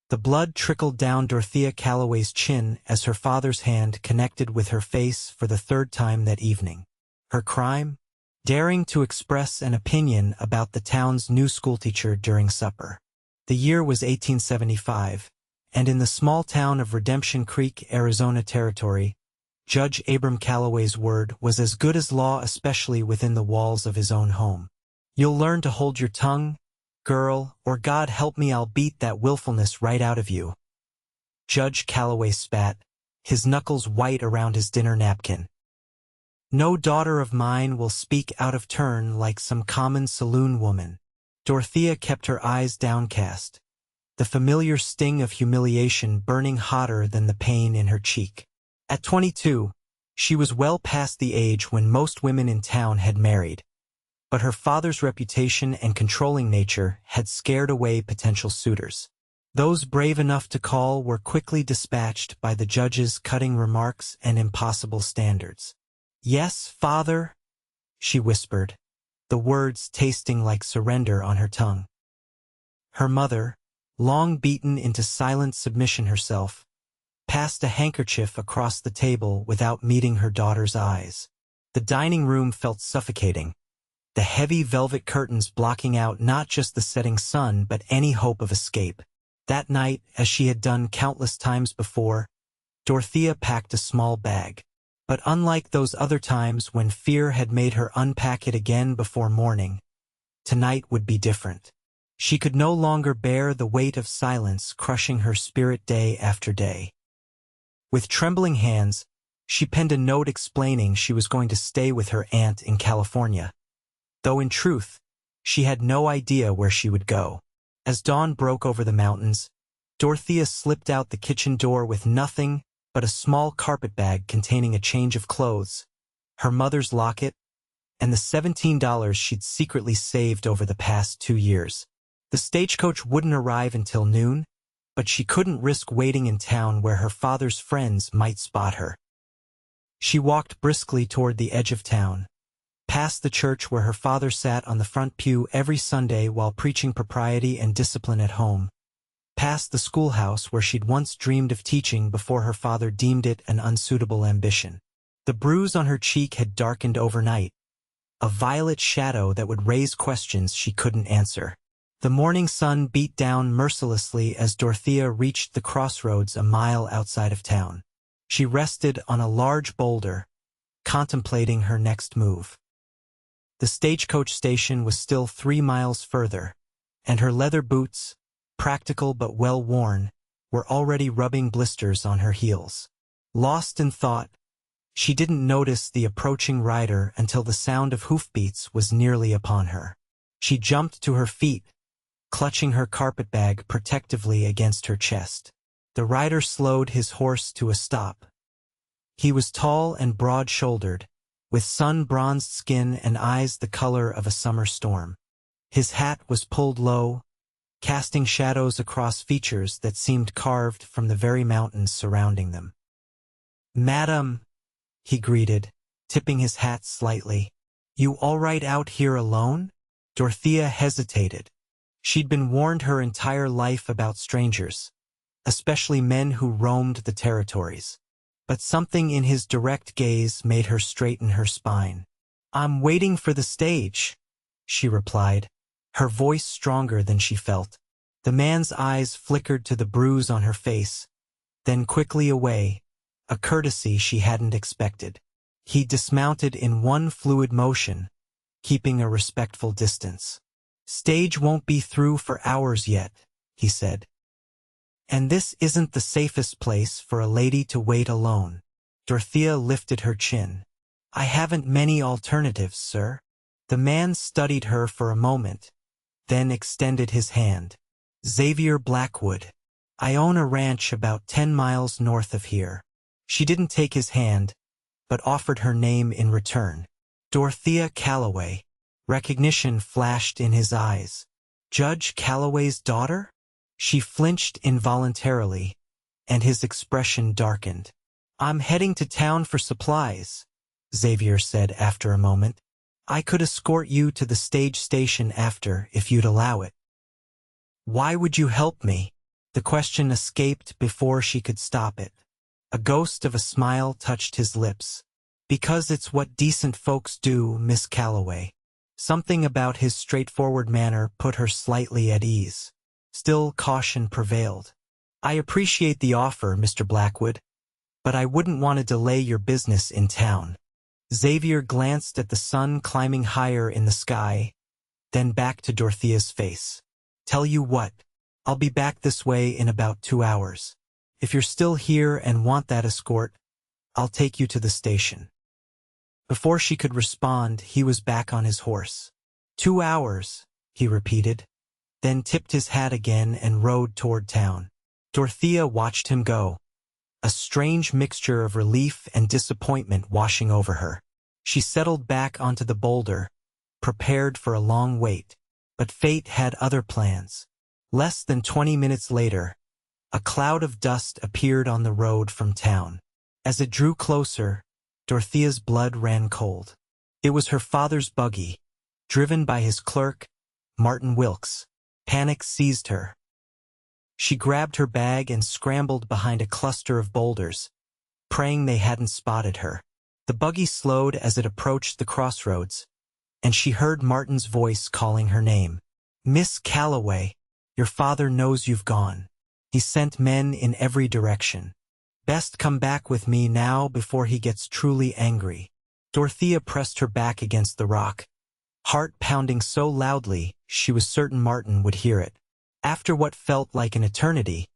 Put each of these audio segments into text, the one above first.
The blood trickled down Dorothea Calloway's chin as her father's hand connected with her face for the third time that evening. Her crime? Daring to express an opinion about the town's new schoolteacher during supper. The year was 1875, and in the small town of Redemption Creek, Arizona Territory, Judge Abram Calloway's word was as good as law, especially within the walls of his own home. "You'll learn to hold your tongue, girl, or God help me, I'll beat that willfulness right out of you." Judge Calloway spat, his knuckles white around his dinner napkin. "No daughter of mine will speak out of turn like some common saloon woman." Dorothea kept her eyes downcast, the familiar sting of humiliation burning hotter than the pain in her cheek. At 22, she was well past the age when most women in town had married, but her father's reputation and controlling nature had scared away potential suitors. Those brave enough to call were quickly dispatched by the judge's cutting remarks and impossible standards. "Yes, father," she whispered, the words tasting like surrender on her tongue. Her mother, long beaten into silent submission herself, passed a handkerchief across the table without meeting her daughter's eyes. The dining room felt suffocating, the heavy velvet curtains blocking out not just the setting sun but any hope of escape. That night, as she had done countless times before, Dorothea packed a small bag. But unlike those other times when fear had made her unpack it again before morning, tonight would be different. She could no longer bear the weight of silence crushing her spirit day after day. With trembling hands, she penned a note explaining she was going to stay with her aunt in California, though in truth, she had no idea where she would go. As dawn broke over the mountains, Dorothea slipped out the kitchen door with nothing but a small carpet bag containing a change of clothes, her mother's locket, and the $17 she'd secretly saved over the past 2 years. The stagecoach wouldn't arrive until noon, but she couldn't risk waiting in town where her father's friends might spot her. She walked briskly toward the edge of town, past the church where her father sat on the front pew every Sunday while preaching propriety and discipline at home, past the schoolhouse where she'd once dreamed of teaching before her father deemed it an unsuitable ambition. The bruise on her cheek had darkened overnight, a violet shadow that would raise questions she couldn't answer. The morning sun beat down mercilessly as Dorothea reached the crossroads a mile outside of town. She rested on a large boulder, contemplating her next move. The stagecoach station was still 3 miles further, and her leather boots, practical but well-worn, were already rubbing blisters on her heels. Lost in thought, she didn't notice the approaching rider until the sound of hoofbeats was nearly upon her. She jumped to her feet, clutching her carpetbag protectively against her chest. The rider slowed his horse to a stop. He was tall and broad-shouldered, with sun-bronzed skin and eyes the color of a summer storm. His hat was pulled low, casting shadows across features that seemed carved from the very mountains surrounding them. "Madam," he greeted, tipping his hat slightly. "You all right out here alone?" Dorothea hesitated. She'd been warned her entire life about strangers, especially men who roamed the territories. But something in his direct gaze made her straighten her spine. "I'm waiting for the stage," she replied, her voice stronger than she felt. The man's eyes flickered to the bruise on her face, then quickly away, a courtesy she hadn't expected. He dismounted in one fluid motion, keeping a respectful distance. "Stage won't be through for hours yet," he said. "And this isn't the safest place for a lady to wait alone." Dorothea lifted her chin. "I haven't many alternatives, sir." The man studied her for a moment, then extended his hand. "Xavier Blackwood. I own a ranch about 10 miles north of here." She didn't take his hand, but offered her name in return. "Dorothea Calloway." Recognition flashed in his eyes. Judge Calloway's daughter? She flinched involuntarily, and his expression darkened. "I'm heading to town for supplies," Xavier said after a moment. "I could escort you to the stage station after if you'd allow it." "Why would you help me?" The question escaped before she could stop it. A ghost of a smile touched his lips. "Because it's what decent folks do, Miss Calloway." Something about his straightforward manner put her slightly at ease. Still, caution prevailed. "I appreciate the offer, Mr. Blackwood, but I wouldn't want to delay your business in town." Xavier glanced at the sun climbing higher in the sky, then back to Dorothea's face. "Tell you what, I'll be back this way in about 2 hours. If you're still here and want that escort, I'll take you to the station." Before she could respond, he was back on his horse. 2 hours, he repeated, then tipped his hat again and rode toward town. Dorothea watched him go, a strange mixture of relief and disappointment washing over her. She settled back onto the boulder, prepared for a long wait. But fate had other plans. Less than 20 minutes later, a cloud of dust appeared on the road from town. As it drew closer, Dorothea's blood ran cold. It was her father's buggy, driven by his clerk, Martin Wilkes. Panic seized her. She grabbed her bag and scrambled behind a cluster of boulders, praying they hadn't spotted her. The buggy slowed as it approached the crossroads, and she heard Martin's voice calling her name. "Miss Calloway, your father knows you've gone. He sent men in every direction. Best come back with me now before he gets truly angry." Dorothea pressed her back against the rock, heart pounding so loudly she was certain Martin would hear it. After what felt like an eternity,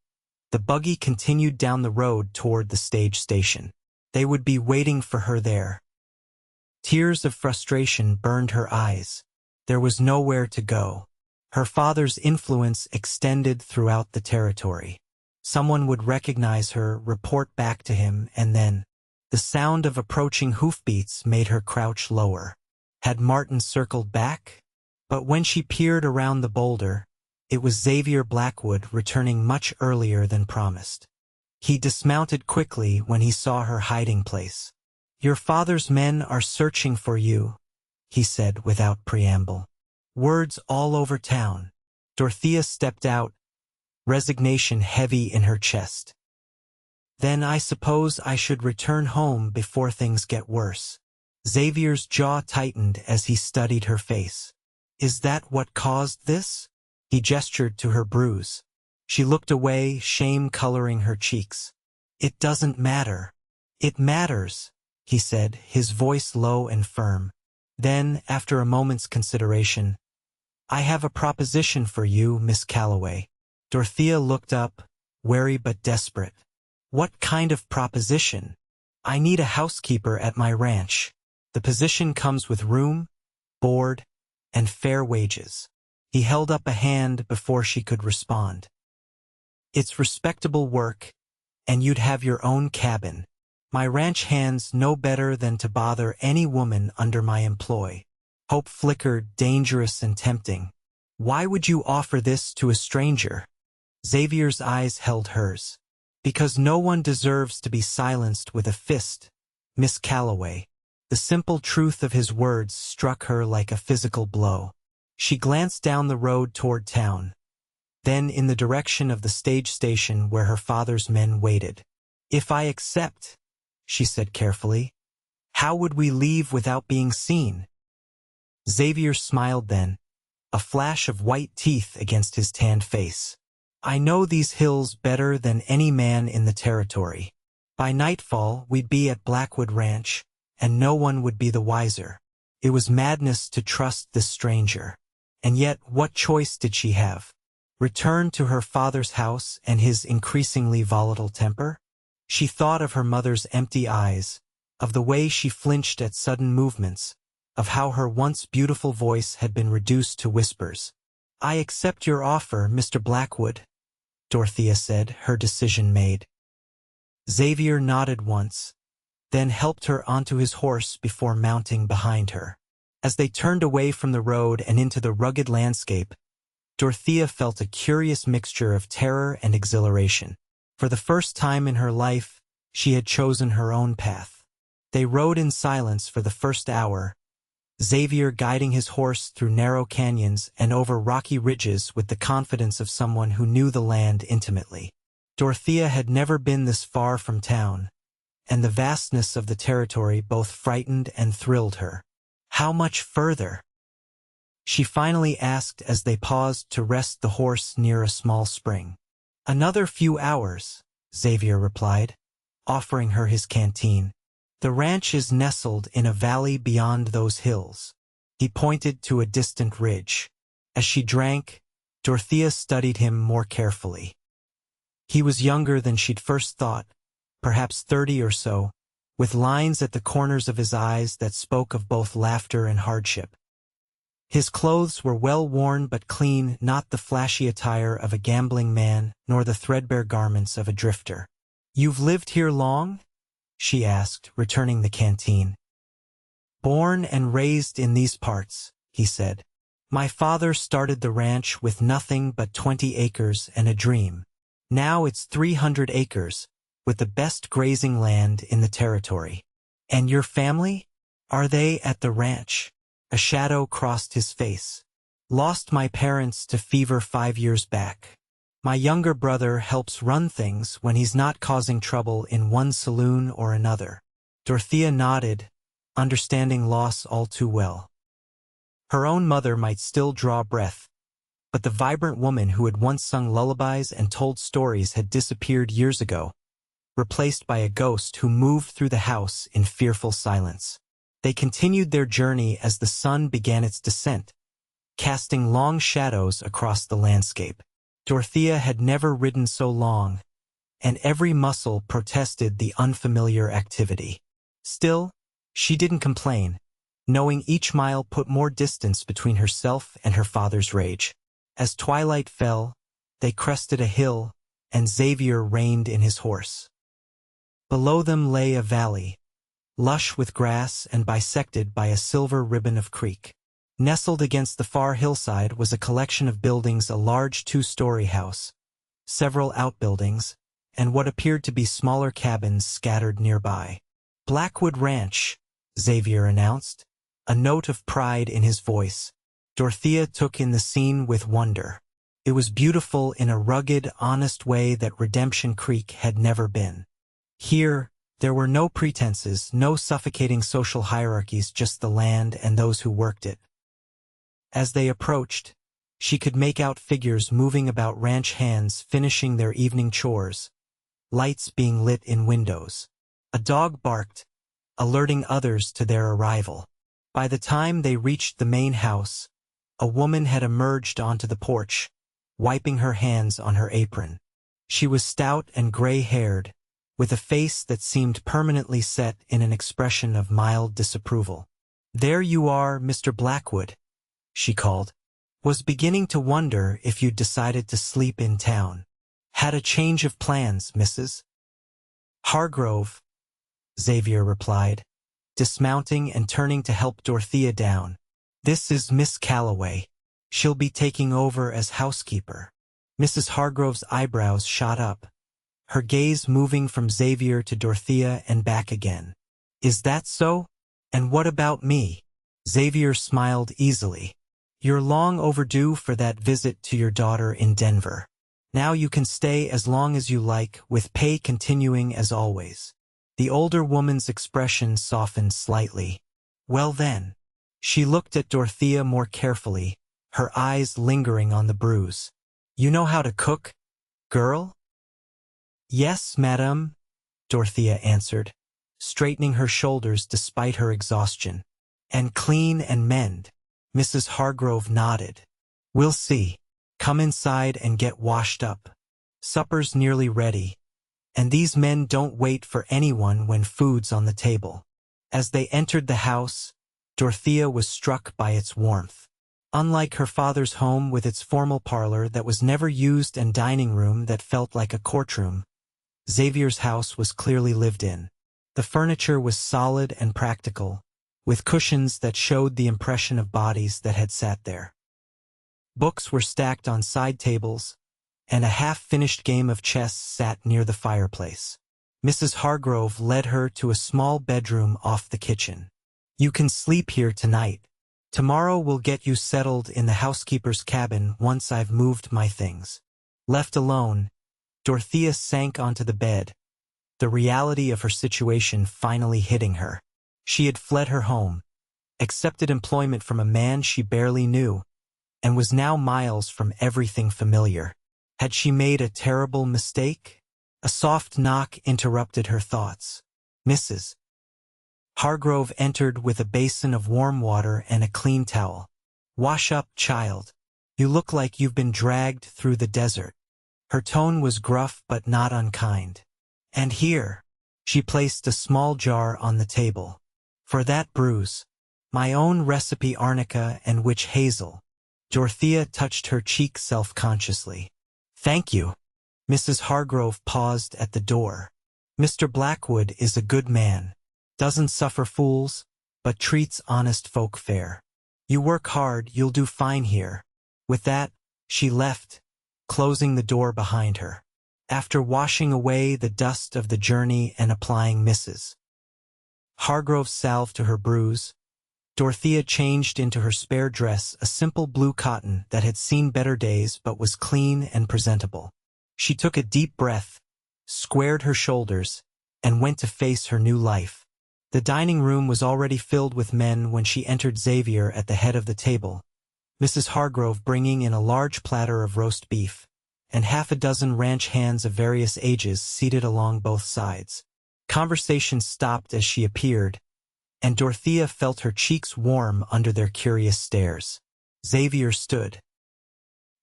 the buggy continued down the road toward the stage station. They would be waiting for her there. Tears of frustration burned her eyes. There was nowhere to go. Her father's influence extended throughout the territory. Someone would recognize her, report back to him, and then the sound of approaching hoofbeats made her crouch lower. Had Martin circled back? But when she peered around the boulder, it was Xavier Blackwood returning much earlier than promised. He dismounted quickly when he saw her hiding place. "Your father's men are searching for you," he said without preamble. "Words all over town." Dorothea stepped out, resignation heavy in her chest. "Then I suppose I should return home before things get worse." Xavier's jaw tightened as he studied her face. "Is that what caused this?" He gestured to her bruise. She looked away, shame coloring her cheeks. "It doesn't matter." "It matters," he said, his voice low and firm. Then, after a moment's consideration, "I have a proposition for you, Miss Calloway." Dorothea looked up, wary but desperate. "What kind of proposition?" "I need a housekeeper at my ranch. The position comes with room, board, and fair wages." He held up a hand before she could respond. "It's respectable work, and you'd have your own cabin. My ranch hands know better than to bother any woman under my employ." Hope flickered, dangerous and tempting. "Why would you offer this to a stranger?" Xavier's eyes held hers. "Because no one deserves to be silenced with a fist, Miss Calloway." The simple truth of his words struck her like a physical blow. She glanced down the road toward town, then in the direction of the stage station where her father's men waited. "If I accept," she said carefully, "how would we leave without being seen?" Xavier smiled then, a flash of white teeth against his tanned face. "I know these hills better than any man in the territory. By nightfall we'd be at Blackwood Ranch, and no one would be the wiser." It was madness to trust this stranger. And yet, what choice did she have? Return to her father's house and his increasingly volatile temper? She thought of her mother's empty eyes, of the way she flinched at sudden movements, of how her once beautiful voice had been reduced to whispers. "I accept your offer, Mr. Blackwood," Dorothea said, her decision made. Xavier nodded once, then helped her onto his horse before mounting behind her. As they turned away from the road and into the rugged landscape, Dorothea felt a curious mixture of terror and exhilaration. For the first time in her life, she had chosen her own path. They rode in silence for the first hour, Xavier guiding his horse through narrow canyons and over rocky ridges with the confidence of someone who knew the land intimately. Dorothea had never been this far from town, and the vastness of the territory both frightened and thrilled her. How much further? She finally asked as they paused to rest the horse near a small spring. Another few hours, Xavier replied, offering her his canteen. The ranch is nestled in a valley beyond those hills. He pointed to a distant ridge. As she drank, Dorothea studied him more carefully. He was younger than she'd first thought, perhaps 30 or so, with lines at the corners of his eyes that spoke of both laughter and hardship. His clothes were well worn but clean, not the flashy attire of a gambling man, nor the threadbare garments of a drifter. "You've lived here long?" she asked, returning the canteen. "Born and raised in these parts," he said. "My father started the ranch with nothing but 20 acres and a dream. Now it's 300 acres, with the best grazing land in the territory." "And your family? Are they at the ranch?" A shadow crossed his face. "Lost my parents to fever 5 years back. My younger brother helps run things when he's not causing trouble in one saloon or another." Dorothea nodded, understanding loss all too well. Her own mother might still draw breath, but the vibrant woman who had once sung lullabies and told stories had disappeared years ago, replaced by a ghost who moved through the house in fearful silence. They continued their journey as the sun began its descent, casting long shadows across the landscape. Dorothea had never ridden so long, and every muscle protested the unfamiliar activity. Still, she didn't complain, knowing each mile put more distance between herself and her father's rage. As twilight fell, they crested a hill, and Xavier reined in his horse. Below them lay a valley, lush with grass and bisected by a silver ribbon of creek. Nestled against the far hillside was a collection of buildings, a large 2-story house, several outbuildings, and what appeared to be smaller cabins scattered nearby. "Blackwood Ranch," Xavier announced, a note of pride in his voice. Dorothea took in the scene with wonder. It was beautiful in a rugged, honest way that Redemption Creek had never been. Here, there were no pretenses, no suffocating social hierarchies, just the land and those who worked it. As they approached, she could make out figures moving about ranch hands finishing their evening chores, lights being lit in windows. A dog barked, alerting others to their arrival. By the time they reached the main house, a woman had emerged onto the porch, wiping her hands on her apron. She was stout and gray-haired, with a face that seemed permanently set in an expression of mild disapproval. "There you are, Mr. Blackwood," she called. "Was beginning to wonder if you'd decided to sleep in town. Had a change of plans, Mrs. Hargrove," Xavier replied, dismounting and turning to help Dorothea down. "This is Miss Calloway. She'll be taking over as housekeeper." Mrs. Hargrove's eyebrows shot up, her gaze moving from Xavier to Dorothea and back again. "Is that so? And what about me?" Xavier smiled easily. "You're long overdue for that visit to your daughter in Denver. Now you can stay as long as you like, with pay continuing as always." The older woman's expression softened slightly. "Well then." She looked at Dorothea more carefully, her eyes lingering on the bruise. "You know how to cook, girl?" "Yes, madame," Dorothea answered, straightening her shoulders despite her exhaustion. "And clean and mend." Mrs. Hargrove nodded. "We'll see. Come inside and get washed up. Supper's nearly ready, and these men don't wait for anyone when food's on the table." As they entered the house, Dorothea was struck by its warmth. Unlike her father's home with its formal parlor that was never used and dining room that felt like a courtroom, Xavier's house was clearly lived in. The furniture was solid and practical, with cushions that showed the impression of bodies that had sat there. Books were stacked on side tables, and a half-finished game of chess sat near the fireplace. Mrs. Hargrove led her to a small bedroom off the kitchen. "You can sleep here tonight," Tomorrow we'll get you settled in the housekeeper's cabin once I've moved my things. Left alone, Dorothea sank onto the bed, the reality of her situation finally hitting her. She had fled her home, accepted employment from a man she barely knew, and was now miles from everything familiar. Had she made a terrible mistake? A soft knock interrupted her thoughts. Mrs. Hargrove entered with a basin of warm water and a clean towel. Wash up, child. You look like you've been dragged through the desert. Her tone was gruff but not unkind. And here, she placed a small jar on the table. For that bruise, my own recipe arnica and witch hazel. Dorothea touched her cheek self-consciously. Thank you. Mrs. Hargrove paused at the door. Mr. Blackwood is a good man. Doesn't suffer fools, but treats honest folk fair. You work hard, you'll do fine here. With that, she left, closing the door behind her. After washing away the dust of the journey and applying Mrs. Hargrove's salve to her bruise, Dorothea changed into her spare dress, a simple blue cotton that had seen better days but was clean and presentable. She took a deep breath, squared her shoulders, and went to face her new life. The dining room was already filled with men when she entered, Xavier at the head of the table, Mrs. Hargrove bringing in a large platter of roast beef, and half a dozen ranch hands of various ages seated along both sides. Conversation stopped as she appeared, and Dorothea felt her cheeks warm under their curious stares. Xavier stood.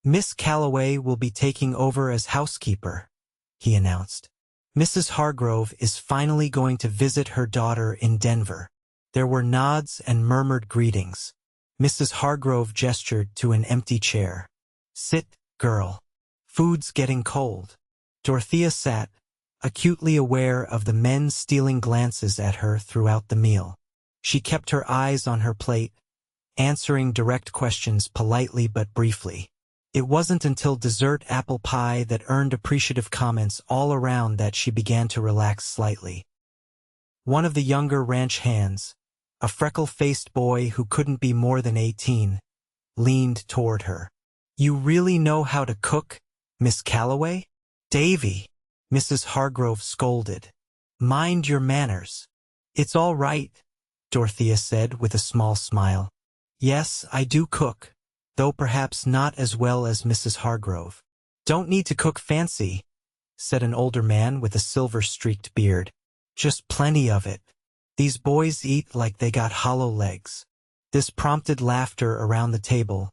Miss Calloway will be taking over as housekeeper, he announced. Mrs. Hargrove is finally going to visit her daughter in Denver. There were nods and murmured greetings. Mrs. Hargrove gestured to an empty chair. Sit, girl. Food's getting cold. Dorothea sat, acutely aware of the men stealing glances at her throughout the meal. She kept her eyes on her plate, answering direct questions politely but briefly. It wasn't until dessert apple pie that earned appreciative comments all around that she began to relax slightly. One of the younger ranch hands, a freckle-faced boy who couldn't be more than 18, leaned toward her. You really know how to cook, Miss Calloway? Davy, Mrs. Hargrove scolded. Mind your manners. It's all right, Dorothea said with a small smile. Yes, I do cook, though perhaps not as well as Mrs. Hargrove. Don't need to cook fancy, said an older man with a silver-streaked beard. Just plenty of it. These boys eat like they got hollow legs. This prompted laughter around the table,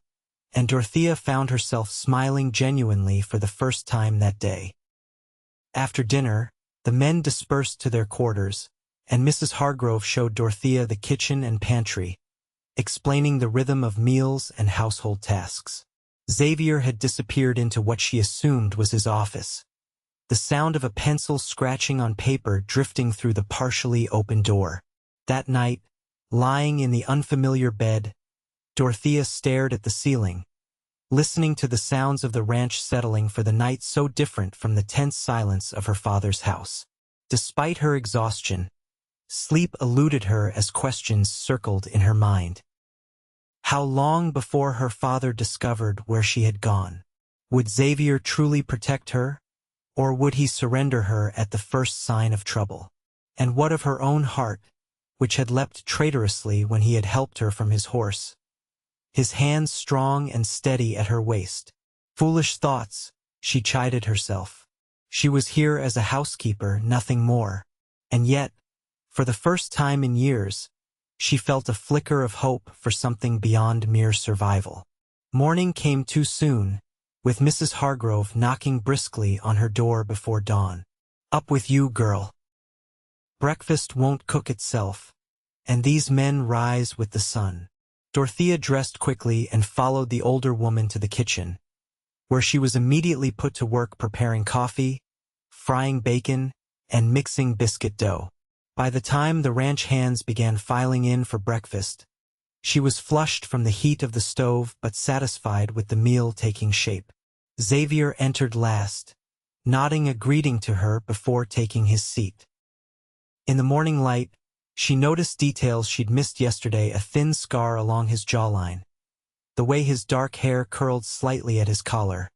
and Dorothea found herself smiling genuinely for the first time that day. After dinner, the men dispersed to their quarters, and Mrs. Hargrove showed Dorothea the kitchen and pantry, explaining the rhythm of meals and household tasks. Xavier had disappeared into what she assumed was his office, the sound of a pencil scratching on paper drifting through the partially open door. That night, lying in the unfamiliar bed, Dorothea stared at the ceiling, listening to the sounds of the ranch settling for the night so different from the tense silence of her father's house. Despite her exhaustion, sleep eluded her as questions circled in her mind. How long before her father discovered where she had gone? Would Xavier truly protect her, or would he surrender her at the first sign of trouble? And what of her own heart, which had leapt traitorously when he had helped her from his horse, his hands strong and steady at her waist? Foolish thoughts, she chided herself. She was here as a housekeeper, nothing more. And yet, for the first time in years, she felt a flicker of hope for something beyond mere survival. Morning came too soon, with Mrs. Hargrove knocking briskly on her door before dawn. Up with you, girl. Breakfast won't cook itself, and these men rise with the sun. Dorothea dressed quickly and followed the older woman to the kitchen, where she was immediately put to work preparing coffee, frying bacon, and mixing biscuit dough. By the time the ranch hands began filing in for breakfast, she was flushed from the heat of the stove but satisfied with the meal taking shape. Xavier entered last, nodding a greeting to her before taking his seat. In the morning light, She noticed details she'd missed yesterday, a thin scar along his jawline, the way his dark hair curled slightly at his collar,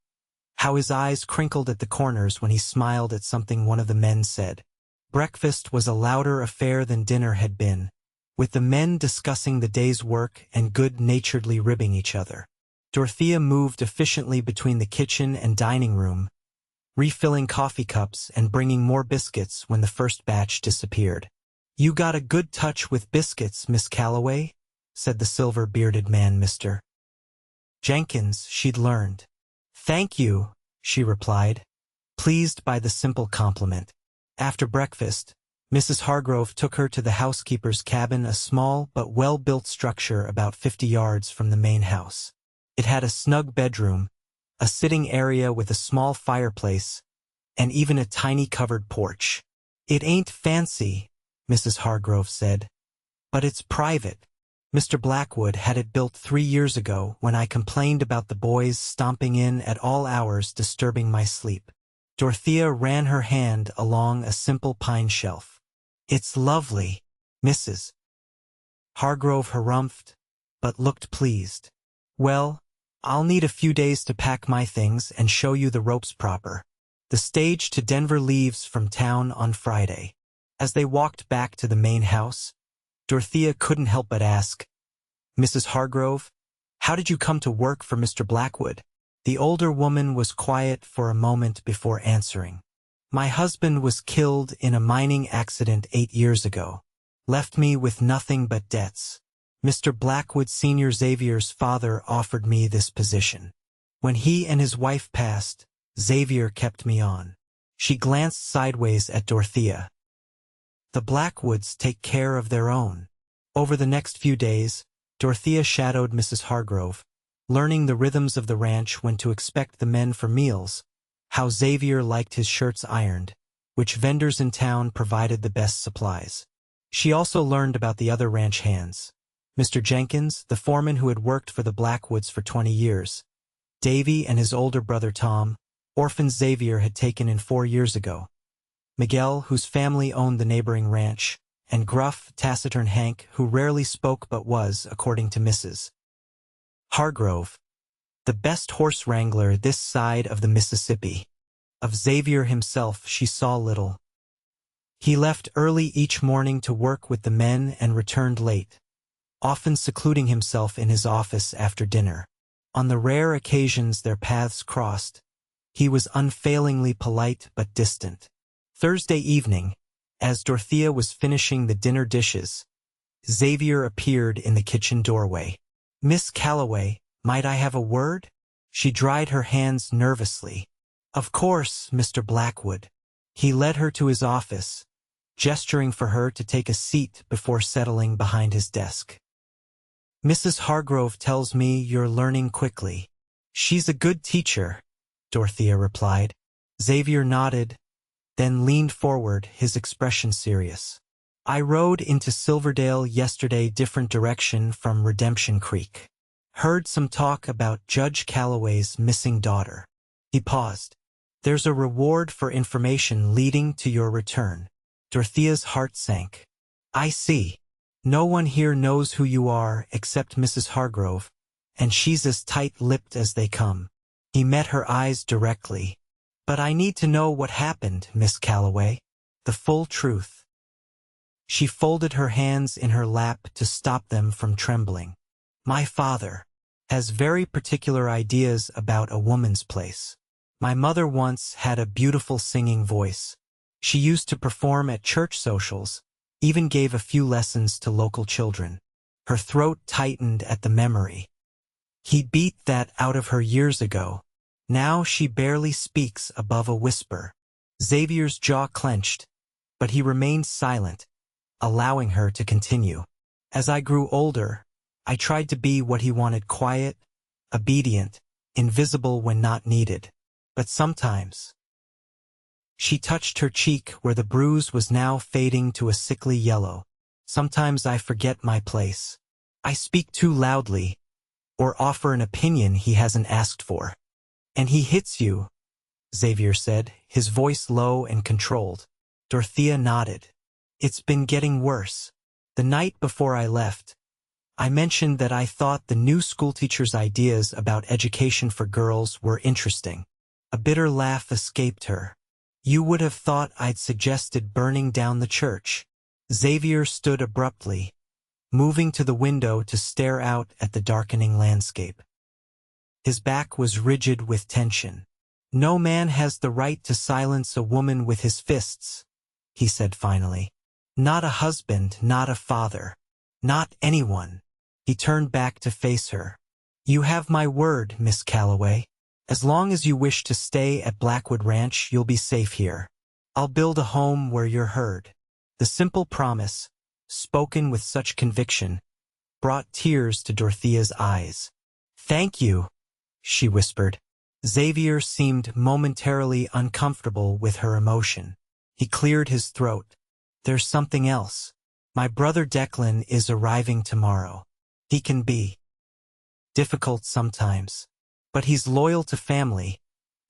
how his eyes crinkled at the corners when he smiled at something one of the men said. Breakfast was a louder affair than dinner had been, with the men discussing the day's work and good-naturedly ribbing each other. Dorothea moved efficiently between the kitchen and dining room, refilling coffee cups and bringing more biscuits when the first batch disappeared. "You got a good touch with biscuits, Miss Calloway," said the silver-bearded man, Mr. Jenkins, she'd learned. "Thank you," she replied, pleased by the simple compliment. After breakfast, Mrs. Hargrove took her to the housekeeper's cabin, a small but well-built structure about 50 yards from the main house. It had a snug bedroom, a sitting area with a small fireplace, and even a tiny covered porch. "It ain't fancy," Mrs. Hargrove said, "but it's private. Mr. Blackwood had it built 3 years ago when I complained about the boys stomping in at all hours, disturbing my sleep." Dorothea ran her hand along a simple pine shelf. "It's lovely," Mrs. Hargrove harumphed, but looked pleased. "Well, I'll need a few days to pack my things and show you the ropes proper. The stage to Denver leaves from town on Friday." As they walked back to the main house, Dorothea couldn't help but ask, "Mrs. Hargrove, how did you come to work for Mr. Blackwood?" The older woman was quiet for a moment before answering. "My husband was killed in a mining accident 8 years ago. Left me with nothing but debts. Mr. Blackwood Sr., Xavier's father, offered me this position. When he and his wife passed, Xavier kept me on." She glanced sideways at Dorothea. "The Blackwoods take care of their own." Over the next few days, Dorothea shadowed Mrs. Hargrove, learning the rhythms of the ranch, when to expect the men for meals, how Xavier liked his shirts ironed, which vendors in town provided the best supplies. She also learned about the other ranch hands. Mr. Jenkins, the foreman who had worked for the Blackwoods for 20 years. Davy and his older brother Tom, orphan Xavier had taken in 4 years ago. Miguel, whose family owned the neighboring ranch, and gruff, taciturn Hank, who rarely spoke but was, according to Mrs. Hargrove, the best horse wrangler this side of the Mississippi. Of Xavier himself she saw little. He left early each morning to work with the men and returned late, often secluding himself in his office after dinner. On the rare occasions their paths crossed, he was unfailingly polite but distant. Thursday evening, as Dorothea was finishing the dinner dishes, Xavier appeared in the kitchen doorway. "Miss Calloway, might I have a word?" She dried her hands nervously. "Of course, Mr. Blackwood." He led her to his office, gesturing for her to take a seat before settling behind his desk. "Mrs. Hargrove tells me you're learning quickly." "She's a good teacher," Dorothea replied. Xavier nodded, then leaned forward, his expression serious. "I rode into Silverdale yesterday, different direction from Redemption Creek. Heard some talk about Judge Calloway's missing daughter." He paused. "There's a reward for information leading to your return." Dorothea's heart sank. "I see. No one here knows who you are except Mrs. Hargrove, and she's as tight-lipped as they come." He met her eyes directly. "But I need to know what happened, Miss Calloway. The full truth." She folded her hands in her lap to stop them from trembling. "My father has very particular ideas about a woman's place. My mother once had a beautiful singing voice. She used to perform at church socials, even gave a few lessons to local children." Her throat tightened at the memory. He beat that out of her years ago. Now she barely speaks above a whisper. Xavier's jaw clenched, but he remained silent, allowing her to continue. "As I grew older, I tried to be what he wanted, quiet, obedient, invisible when not needed. But sometimes—" She touched her cheek where the bruise was now fading to a sickly yellow. "Sometimes I forget my place. I speak too loudly, or offer an opinion he hasn't asked for." "And he hits you," Xavier said, his voice low and controlled. Dorothea nodded. "It's been getting worse." The night before I left, I mentioned that I thought the new schoolteacher's ideas about education for girls were interesting. A bitter laugh escaped her. You would have thought I'd suggested burning down the church. Xavier stood abruptly, moving to the window to stare out at the darkening landscape. His back was rigid with tension. No man has the right to silence a woman with his fists, he said finally. Not a husband, not a father, not anyone. He turned back to face her. You have my word, Miss Calloway. As long as you wish to stay at Blackwood Ranch, you'll be safe here. I'll build a home where you're heard. The simple promise, spoken with such conviction, brought tears to Dorothea's eyes. Thank you, she whispered. Xavier seemed momentarily uncomfortable with her emotion. He cleared his throat. There's something else. My brother Declan is arriving tomorrow. He can be difficult sometimes, but he's loyal to family,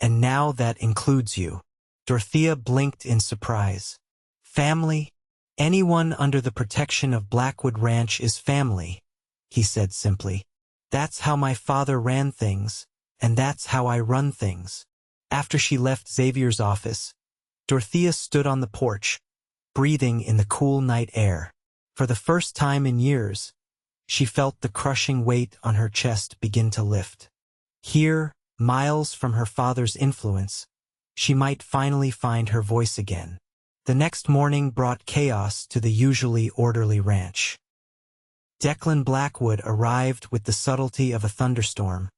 and now that includes you. Dorothea blinked in surprise. Family? Anyone under the protection of Blackwood Ranch is family, he said simply. That's how my father ran things, and that's how I run things. After she left Xavier's office, Dorothea stood on the porch, breathing in the cool night air. For the first time in years, she felt the crushing weight on her chest begin to lift. Here, miles from her father's influence, she might finally find her voice again. The next morning brought chaos to the usually orderly ranch. Declan Blackwood arrived with the subtlety of a thunderstorm,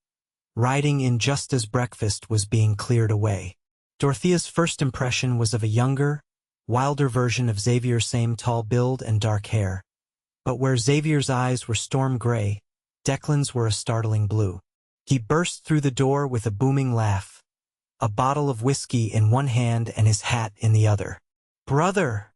riding in just as breakfast was being cleared away. Dorothea's first impression was of a younger, wilder version of Xavier's same tall build and dark hair. But where Xavier's eyes were storm gray, Declan's were a startling blue. He burst through the door with a booming laugh, a bottle of whiskey in one hand and his hat in the other. "Brother!"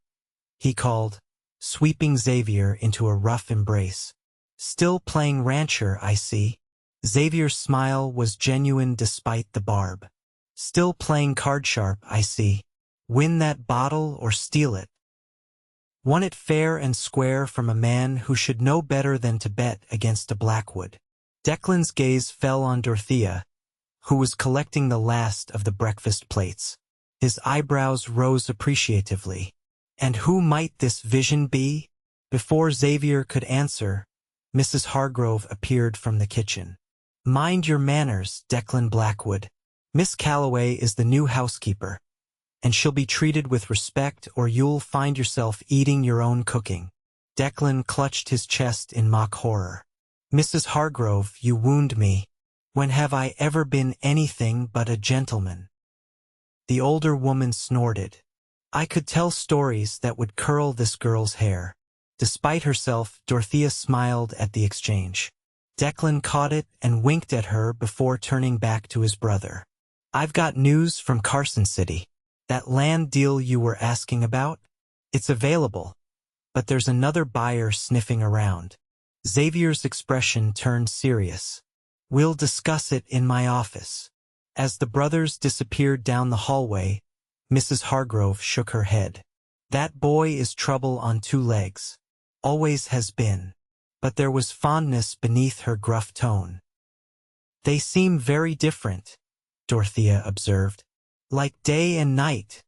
he called, sweeping Xavier into a rough embrace. "Still playing rancher, I see." Xavier's smile was genuine despite the barb. "Still playing card sharp, I see. Win that bottle or steal it. Won it fair and square from a man who should know better than to bet against a Blackwood." Declan's gaze fell on Dorothea, who was collecting the last of the breakfast plates. His eyebrows rose appreciatively. And who might this vision be? Before Xavier could answer, Mrs. Hargrove appeared from the kitchen. "Mind your manners, Declan Blackwood. Miss Calloway is the new housekeeper, and she'll be treated with respect or you'll find yourself eating your own cooking." Declan clutched his chest in mock horror. "Mrs. Hargrove, you wound me. When have I ever been anything but a gentleman?" The older woman snorted. "I could tell stories that would curl this girl's hair." Despite herself, Dorothea smiled at the exchange. Declan caught it and winked at her before turning back to his brother. "I've got news from Carson City. That land deal you were asking about? It's available, but there's another buyer sniffing around." Xavier's expression turned serious. "We'll discuss it in my office." As the brothers disappeared down the hallway, Mrs. Hargrove shook her head. "That boy is trouble on two legs. Always has been." But there was fondness beneath her gruff tone. "They seem very different," Dorothea observed. "Like day and night,"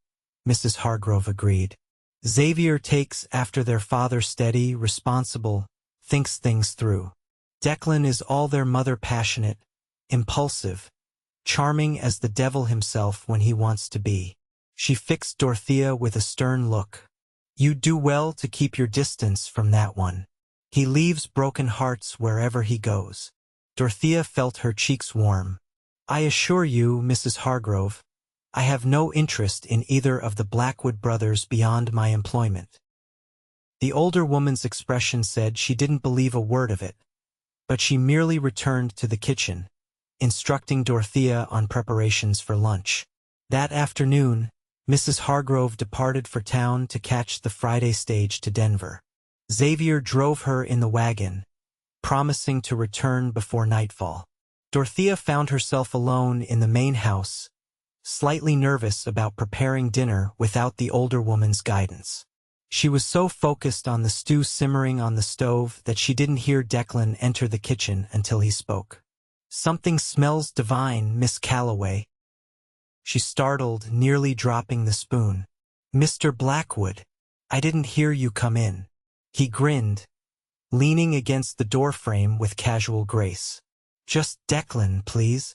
Mrs. Hargrove agreed. "Xavier takes after their father, steady, responsible, thinks things through. Declan is all their mother, passionate, impulsive, charming as the devil himself when he wants to be." She fixed Dorothea with a stern look. "You do well to keep your distance from that one. He leaves broken hearts wherever he goes." Dorothea felt her cheeks warm. "I assure you, Mrs. Hargrove, I have no interest in either of the Blackwood brothers beyond my employment." The older woman's expression said she didn't believe a word of it, but she merely returned to the kitchen, instructing Dorothea on preparations for lunch. That afternoon, Mrs. Hargrove departed for town to catch the Friday stage to Denver. Xavier drove her in the wagon, promising to return before nightfall. Dorothea found herself alone in the main house, slightly nervous about preparing dinner without the older woman's guidance. She was so focused on the stew simmering on the stove that she didn't hear Declan enter the kitchen until he spoke. "Something smells divine, Miss Calloway." She startled, nearly dropping the spoon. "Mr. Blackwood, I didn't hear you come in." He grinned, leaning against the doorframe with casual grace. "Just Declan, please.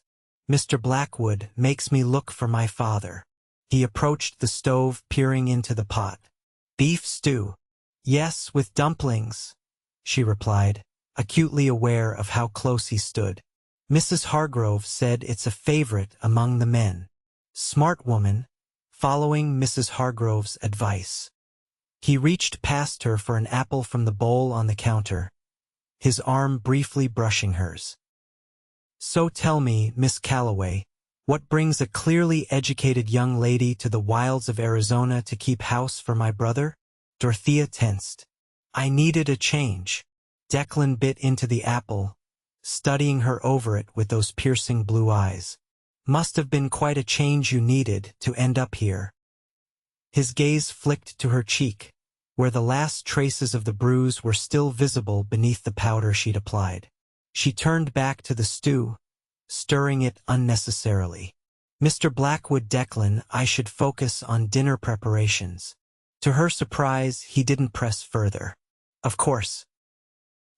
Mr. Blackwood makes me look for my father." He approached the stove, peering into the pot. "Beef stew." "Yes, with dumplings," she replied, acutely aware of how close he stood. "Mrs. Hargrove said it's a favorite among the men." Smart woman, following Mrs. Hargrove's advice. He reached past her for an apple from the bowl on the counter, his arm briefly brushing hers. "So tell me, Miss Calloway, what brings a clearly educated young lady to the wilds of Arizona to keep house for my brother?" Dorothea tensed. "I needed a change." Declan bit into the apple, studying her over it with those piercing blue eyes. "Must have been quite a change you needed to end up here." His gaze flicked to her cheek, where the last traces of the bruise were still visible beneath the powder she'd applied. She turned back to the stew, stirring it unnecessarily. "Mr. Blackwood, Declan, I should focus on dinner preparations." To her surprise, he didn't press further. "Of course.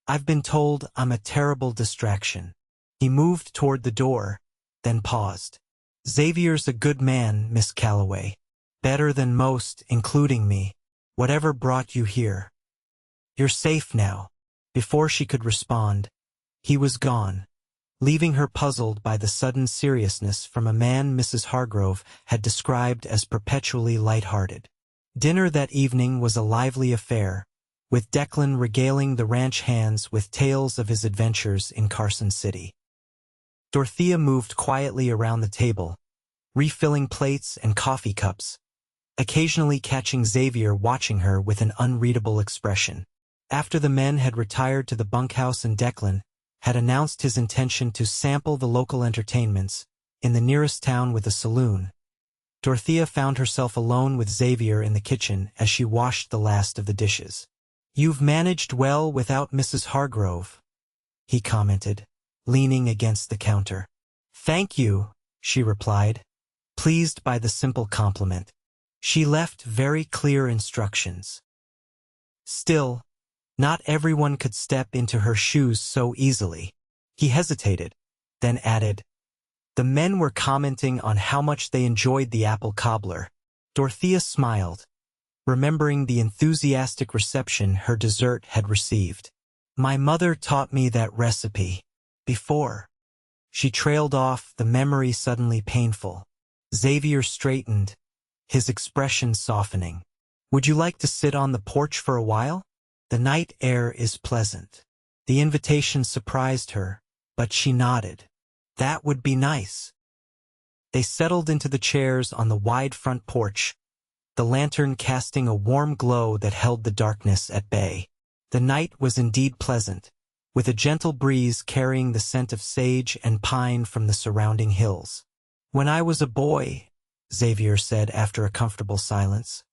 I've been told I'm a terrible distraction." He moved toward the door, then paused. "Xavier's a good man, Miss Calloway. Better than most, including me. Whatever brought you here? You're safe now." Before she could respond, he was gone, leaving her puzzled by the sudden seriousness from a man Mrs. Hargrove had described as perpetually light-hearted. Dinner that evening was a lively affair, with Declan regaling the ranch hands with tales of his adventures in Carson City. Dorothea moved quietly around the table, refilling plates and coffee cups, occasionally catching Xavier watching her with an unreadable expression. After the men had retired to the bunkhouse and Declan had announced his intention to sample the local entertainments in the nearest town with a saloon, Dorothea found herself alone with Xavier in the kitchen as she washed the last of the dishes. "You've managed well without Mrs. Hargrove," he commented, leaning against the counter. "Thank you," she replied, pleased by the simple compliment. She left very clear instructions. Still, not everyone could step into her shoes so easily. He hesitated, then added, "The men were commenting on how much they enjoyed the apple cobbler." Dorothea smiled, remembering the enthusiastic reception her dessert had received. "My mother taught me that recipe. Before." She trailed off, the memory suddenly painful. Xavier straightened, his expression softening. "Would you like to sit on the porch for a while? The night air is pleasant." The invitation surprised her, but she nodded. "That would be nice." They settled into the chairs on the wide front porch, the lantern casting a warm glow that held the darkness at bay. The night was indeed pleasant, with a gentle breeze carrying the scent of sage and pine from the surrounding hills. "When I was a boy," Xavier said after a comfortable silence,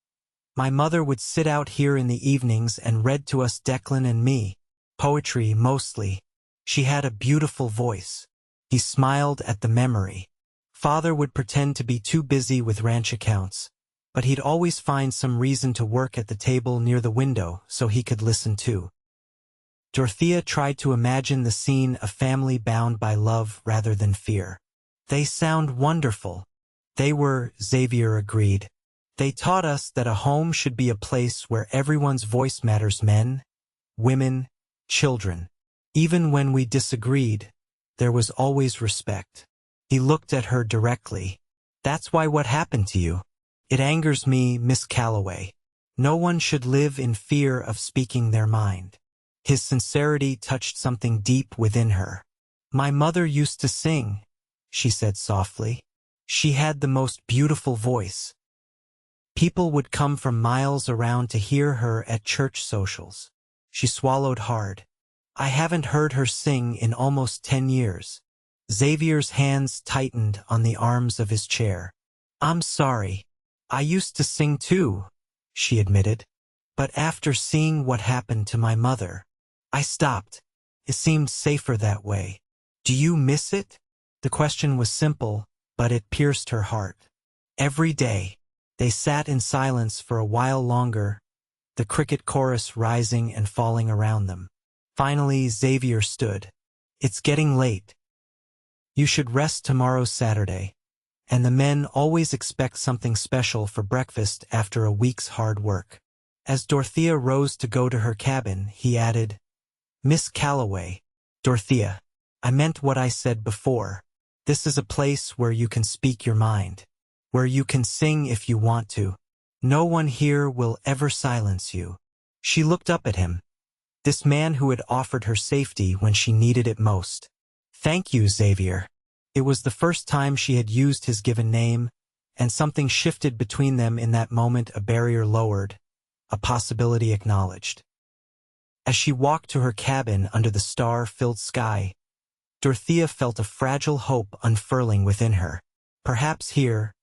"my mother would sit out here in the evenings and read to us, Declan and me. Poetry, mostly. She had a beautiful voice." He smiled at the memory. Father would pretend to be too busy with ranch accounts, but he'd always find some reason to work at the table near the window so he could listen too. Dorothea tried to imagine the scene, a family bound by love rather than fear. "They sound wonderful." "They were," Xavier agreed. "They taught us that a home should be a place where everyone's voice matters, men, women, children. Even when we disagreed, there was always respect." He looked at her directly. "That's why what happened to you? It angers me, Miss Calloway. No one should live in fear of speaking their mind." His sincerity touched something deep within her. "My mother used to sing," she said softly. "She had the most beautiful voice. People would come from miles around to hear her at church socials." She swallowed hard. "I haven't heard her sing in almost 10 years. Xavier's hands tightened on the arms of his chair. "I'm sorry. I used to sing too," she admitted. But after seeing what happened to my mother, I stopped. It seemed safer that way. Do you miss it? The question was simple, but it pierced her heart. Every day, they sat in silence for a while longer, the cricket chorus rising and falling around them. Finally, Xavier stood. It's getting late. You should rest tomorrow's Saturday. And the men always expect something special for breakfast after a week's hard work. As Dorothea rose to go to her cabin, he added, Miss Calloway, Dorothea, I meant what I said before. This is a place where you can speak your mind, where you can sing if you want to. No one here will ever silence you. She looked up at him, this man who had offered her safety when she needed it most. Thank you, Xavier. It was the first time she had used his given name, and something shifted between them in that moment, a barrier lowered, a possibility acknowledged. As she walked to her cabin under the star-filled sky, Dorothea felt a fragile hope unfurling within her. Perhaps here,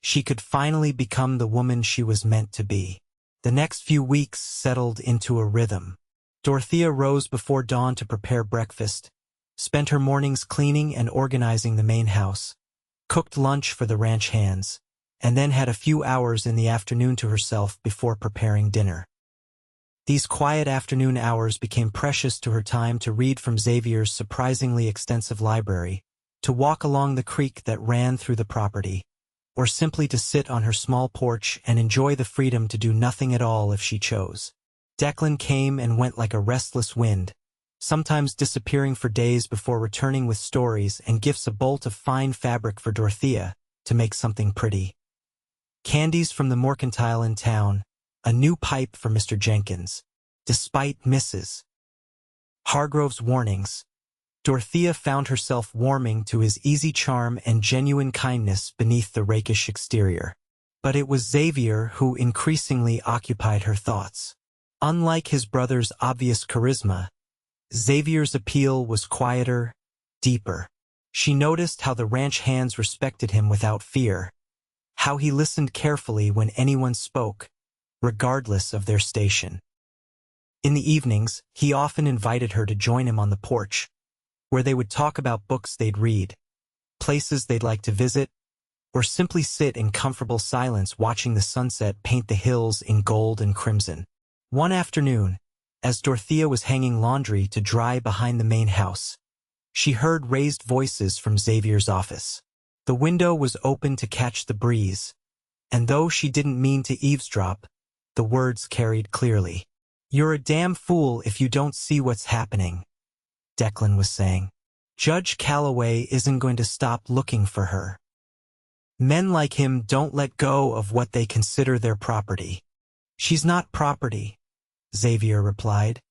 she could finally become the woman she was meant to be. The next few weeks settled into a rhythm. Dorothea rose before dawn to prepare breakfast, spent her mornings cleaning and organizing the main house, cooked lunch for the ranch hands, and then had a few hours in the afternoon to herself before preparing dinner. These quiet afternoon hours became precious to her time to read from Xavier's surprisingly extensive library, to walk along the creek that ran through the property, or simply to sit on her small porch and enjoy the freedom to do nothing at all if she chose. Declan came and went like a restless wind, sometimes disappearing for days before returning with stories and gifts, a bolt of fine fabric for Dorothea to make something pretty, candies from the mercantile in town, a new pipe for Mr. Jenkins. Despite Mrs. Hargrove's warnings, Dorothea found herself warming to his easy charm and genuine kindness beneath the rakish exterior. But it was Xavier who increasingly occupied her thoughts. Unlike his brother's obvious charisma, Xavier's appeal was quieter, deeper. She noticed how the ranch hands respected him without fear, how he listened carefully when anyone spoke, regardless of their station. In the evenings, he often invited her to join him on the porch, where they would talk about books they'd read, places they'd like to visit, or simply sit in comfortable silence watching the sunset paint the hills in gold and crimson. One afternoon, as Dorothea was hanging laundry to dry behind the main house, she heard raised voices from Xavier's office. The window was open to catch the breeze, and though she didn't mean to eavesdrop, the words carried clearly. "You're a damn fool if you don't see what's happening," Declan was saying. "Judge Calloway isn't going to stop looking for her. Men like him don't let go of what they consider their property." "She's not property," Xavier replied,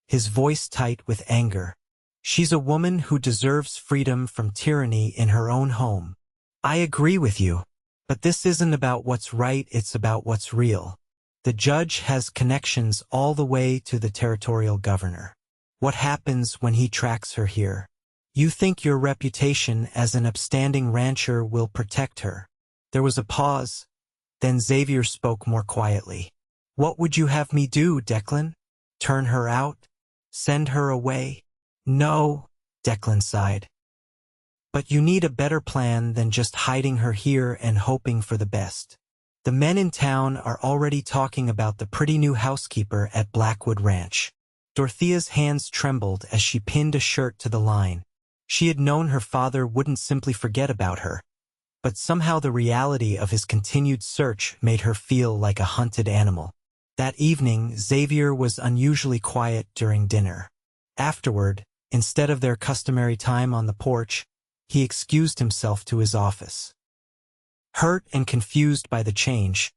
his voice tight with anger. "She's a woman who deserves freedom from tyranny in her own home." "I agree with you, but this isn't about what's right, it's about what's real. The judge has connections all the way to the territorial governor. What happens when he tracks her here? You think your reputation as an upstanding rancher will protect her?" There was a pause, then Xavier spoke more quietly. "What would you have me do, Declan? Turn her out? Send her away?" "No," Declan sighed. "But you need a better plan than just hiding her here and hoping for the best. The men in town are already talking about the pretty new housekeeper at Blackwood Ranch." Dorothea's hands trembled as she pinned a shirt to the line. She had known her father wouldn't simply forget about her, but somehow the reality of his continued search made her feel like a hunted animal. That evening, Xavier was unusually quiet during dinner. Afterward, instead of their customary time on the porch, he excused himself to his office. Hurt and confused by the change,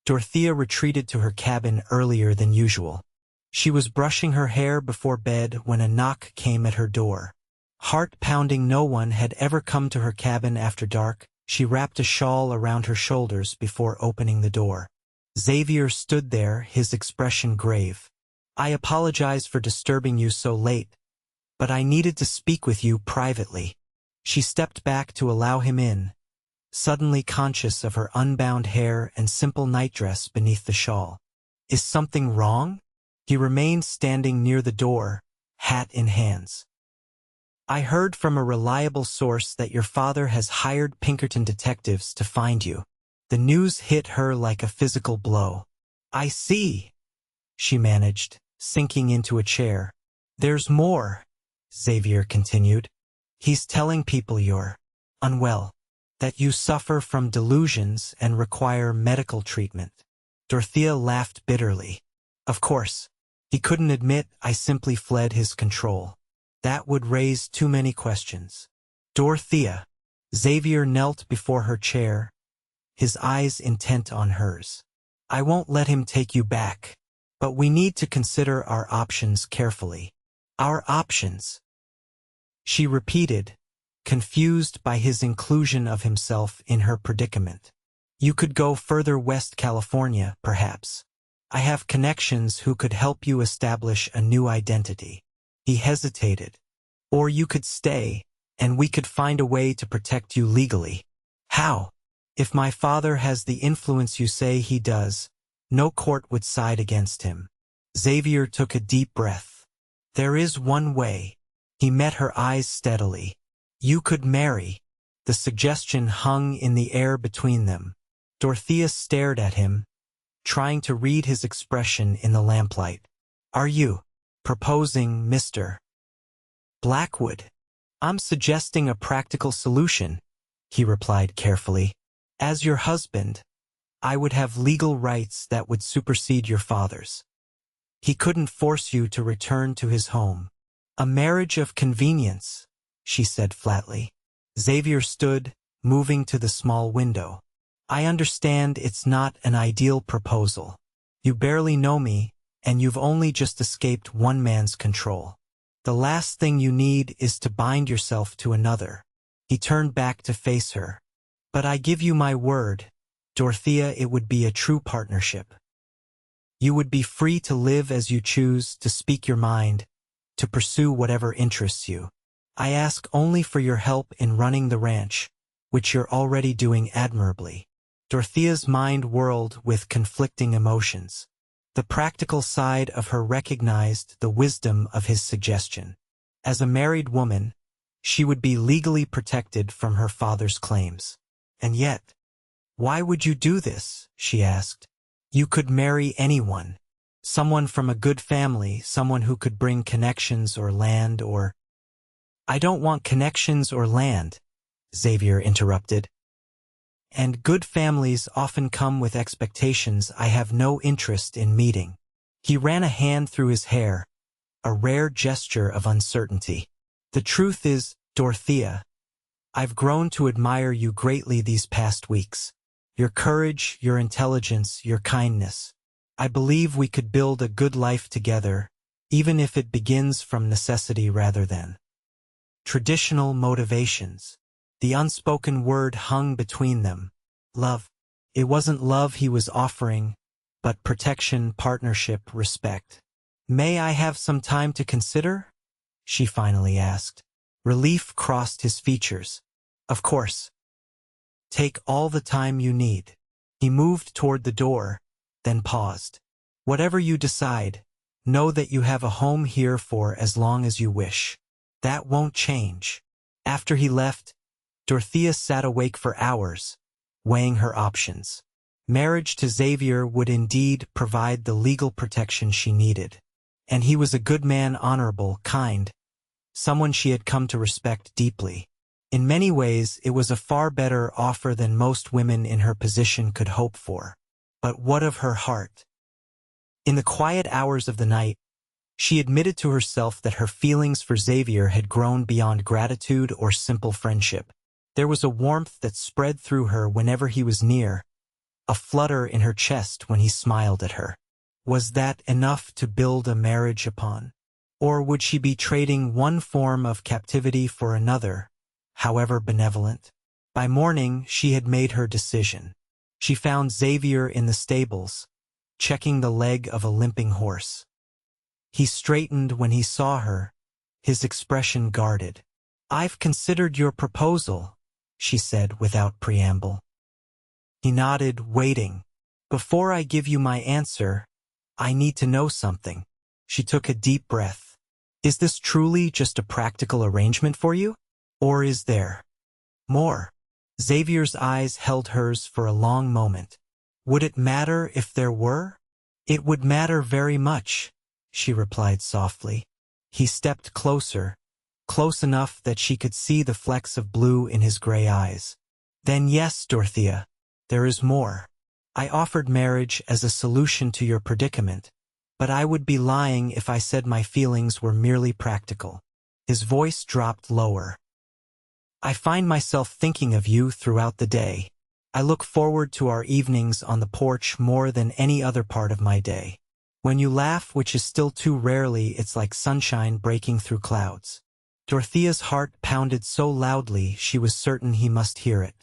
Dorothea retreated to her cabin earlier than usual. She was brushing her hair before bed when a knock came at her door. Heart-pounding, no one had ever come to her cabin after dark. She wrapped a shawl around her shoulders before opening the door. Xavier stood there, his expression grave. "I apologize for disturbing you so late, but I needed to speak with you privately." She stepped back to allow him in, suddenly conscious of her unbound hair and simple nightdress beneath the shawl. Is something wrong? He remained standing near the door, hat in hands. I heard from a reliable source that your father has hired Pinkerton detectives to find you. The news hit her like a physical blow. I see, she managed, sinking into a chair. There's more, Xavier continued. He's telling people you're unwell, that you suffer from delusions and require medical treatment. Dorothea laughed bitterly. Of course, he couldn't admit I simply fled his control. That would raise too many questions. Dorothea. Xavier knelt before her chair, his eyes intent on hers. I won't let him take you back, but we need to consider our options carefully. Our options, she repeated, confused by his inclusion of himself in her predicament. You could go further west California, perhaps. I have connections who could help you establish a new identity. He hesitated. Or you could stay, and we could find a way to protect you legally. How? If my father has the influence you say he does, no court would side against him. Xavier took a deep breath. There is one way. He met her eyes steadily. You could marry. The suggestion hung in the air between them. Dorothea stared at him, trying to read his expression in the lamplight. Are you proposing, Mr. Blackwood? I'm suggesting a practical solution, he replied carefully. As your husband, I would have legal rights that would supersede your father's. He couldn't force you to return to his home. A marriage of convenience, she said flatly. Xavier stood, moving to the small window. I understand it's not an ideal proposal. You barely know me, and you've only just escaped one man's control. The last thing you need is to bind yourself to another. He turned back to face her. But I give you my word, Dorothea, it would be a true partnership. You would be free to live as you choose, to speak your mind, to pursue whatever interests you. I ask only for your help in running the ranch, which you're already doing admirably. Dorothea's mind whirled with conflicting emotions. The practical side of her recognized the wisdom of his suggestion. As a married woman, she would be legally protected from her father's claims. And yet, why would you do this? She asked. You could marry anyone. Someone from a good family, someone who could bring connections or land or... I don't want connections or land, Xavier interrupted. And good families often come with expectations I have no interest in meeting. He ran a hand through his hair, a rare gesture of uncertainty. The truth is, Dorothea, I've grown to admire you greatly these past weeks. Your courage, your intelligence, your kindness. I believe we could build a good life together, even if it begins from necessity rather than traditional motivations. The unspoken word hung between them. Love. It wasn't love he was offering, but protection, partnership, respect. May I have some time to consider? She finally asked. Relief crossed his features. Of course. Take all the time you need. He moved toward the door, then paused. Whatever you decide, know that you have a home here for as long as you wish. That won't change. After he left, Dorothea sat awake for hours, weighing her options. Marriage to Xavier would indeed provide the legal protection she needed. And he was a good man, honorable, kind, someone she had come to respect deeply. In many ways, it was a far better offer than most women in her position could hope for. But what of her heart? In the quiet hours of the night, she admitted to herself that her feelings for Xavier had grown beyond gratitude or simple friendship. There was a warmth that spread through her whenever he was near, a flutter in her chest when he smiled at her. Was that enough to build a marriage upon? Or would she be trading one form of captivity for another, however benevolent? By morning, she had made her decision. She found Xavier in the stables, checking the leg of a limping horse. He straightened when he saw her, his expression guarded. I've considered your proposal, she said without preamble. He nodded, waiting. Before I give you my answer, I need to know something. She took a deep breath. Is this truly just a practical arrangement for you? Or is there more? Xavier's eyes held hers for a long moment. Would it matter if there were? It would matter very much, she replied softly. He stepped closer, close enough that she could see the flecks of blue in his gray eyes. Then yes, Dorothea, there is more. I offered marriage as a solution to your predicament, but I would be lying if I said my feelings were merely practical. His voice dropped lower. I find myself thinking of you throughout the day. I look forward to our evenings on the porch more than any other part of my day. When you laugh, which is still too rarely, it's like sunshine breaking through clouds. Dorothea's heart pounded so loudly she was certain he must hear it.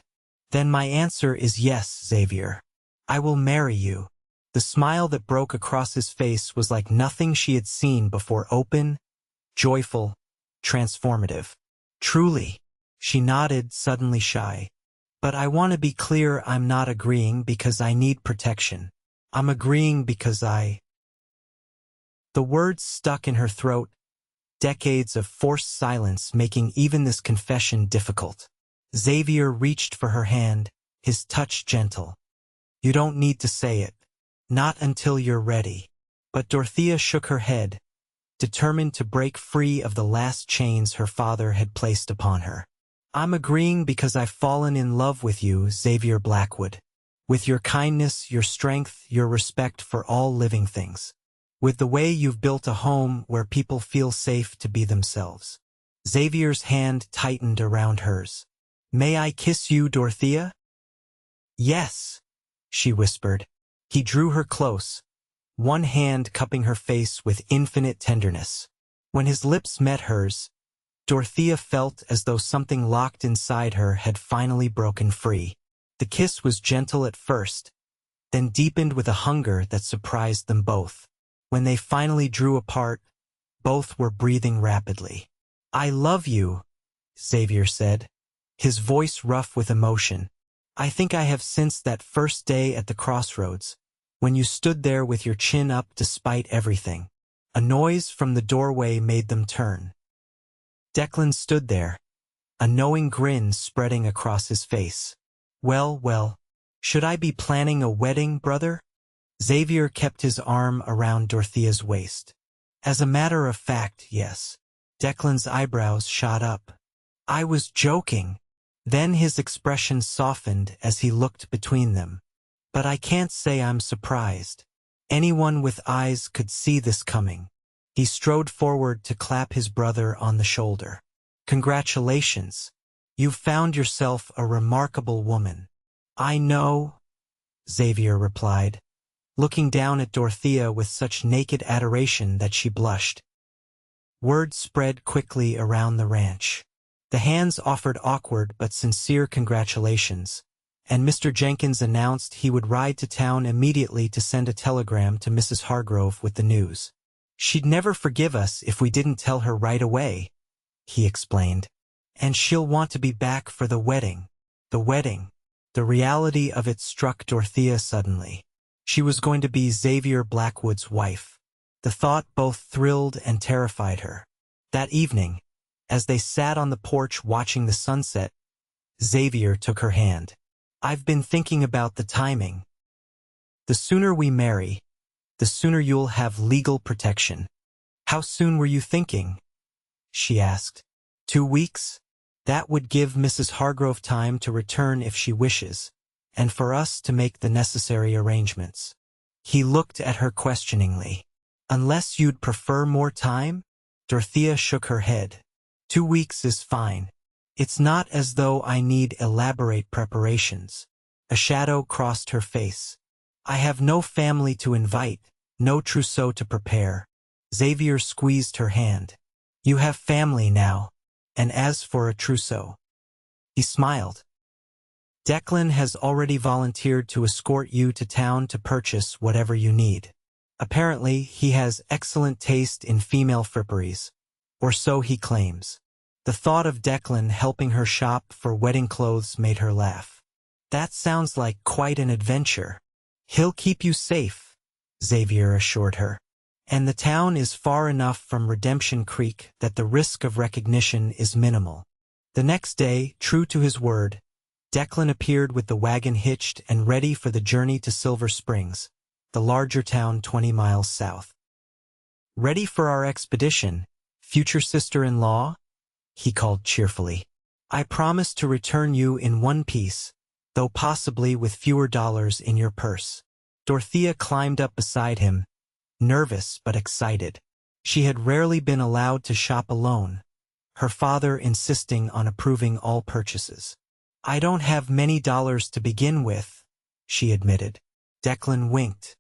Then my answer is yes, Xavier. I will marry you. The smile that broke across his face was like nothing she had seen before, open, joyful, transformative. Truly. She nodded, suddenly shy. But I want to be clear, I'm not agreeing because I need protection. I'm agreeing because The words stuck in her throat, decades of forced silence making even this confession difficult. Xavier reached for her hand, his touch gentle. You don't need to say it. Not until you're ready. But Dorothea shook her head, determined to break free of the last chains her father had placed upon her. I'm agreeing because I've fallen in love with you, Xavier Blackwood. With your kindness, your strength, your respect for all living things. With the way you've built a home where people feel safe to be themselves. Xavier's hand tightened around hers. May I kiss you, Dorothea? Yes, she whispered. He drew her close, one hand cupping her face with infinite tenderness. When his lips met hers, Dorothea felt as though something locked inside her had finally broken free. The kiss was gentle at first, then deepened with a hunger that surprised them both. When they finally drew apart, both were breathing rapidly. I love you, Xavier said, his voice rough with emotion. I think I have since that first day at the crossroads, when you stood there with your chin up despite everything. A noise from the doorway made them turn. Declan stood there, a knowing grin spreading across his face. Well, should I be planning a wedding, brother? Xavier kept his arm around Dorothea's waist. As a matter of fact, yes. Declan's eyebrows shot up. I was joking. Then his expression softened as he looked between them. But I can't say I'm surprised. Anyone with eyes could see this coming. He strode forward to clap his brother on the shoulder. Congratulations. You've found yourself a remarkable woman. I know, Xavier replied, looking down at Dorothea with such naked adoration that she blushed. Word spread quickly around the ranch. The hands offered awkward but sincere congratulations, and Mr. Jenkins announced he would ride to town immediately to send a telegram to Mrs. Hargrove with the news. She'd never forgive us if we didn't tell her right away, he explained. And she'll want to be back for the wedding. The wedding. The reality of it struck Dorothea suddenly. She was going to be Xavier Blackwood's wife. The thought both thrilled and terrified her. That evening, as they sat on the porch watching the sunset, Xavier took her hand. I've been thinking about the timing. The sooner we marry, the sooner you'll have legal protection. How soon were you thinking? She asked. 2 weeks? That would give Mrs. Hargrove time to return if she wishes, and for us to make the necessary arrangements. He looked at her questioningly. Unless you'd prefer more time? Dorothea shook her head. 2 weeks is fine. It's not as though I need elaborate preparations. A shadow crossed her face. I have no family to invite, no trousseau to prepare. Xavier squeezed her hand. You have family now, and as for a trousseau. He smiled. Declan has already volunteered to escort you to town to purchase whatever you need. Apparently, he has excellent taste in female fripperies, or so he claims. The thought of Declan helping her shop for wedding clothes made her laugh. That sounds like quite an adventure. He'll keep you safe, Xavier assured her. And the town is far enough from Redemption Creek that the risk of recognition is minimal. The next day, true to his word, Declan appeared with the wagon hitched and ready for the journey to Silver Springs, the larger town 20 miles south. "Ready for our expedition, future sister-in-law?" he called cheerfully. "I promise to return you in one piece, though possibly with fewer dollars in your purse." Dorothea climbed up beside him, nervous but excited. She had rarely been allowed to shop alone, her father insisting on approving all purchases. "I don't have many dollars to begin with," she admitted. Declan winked.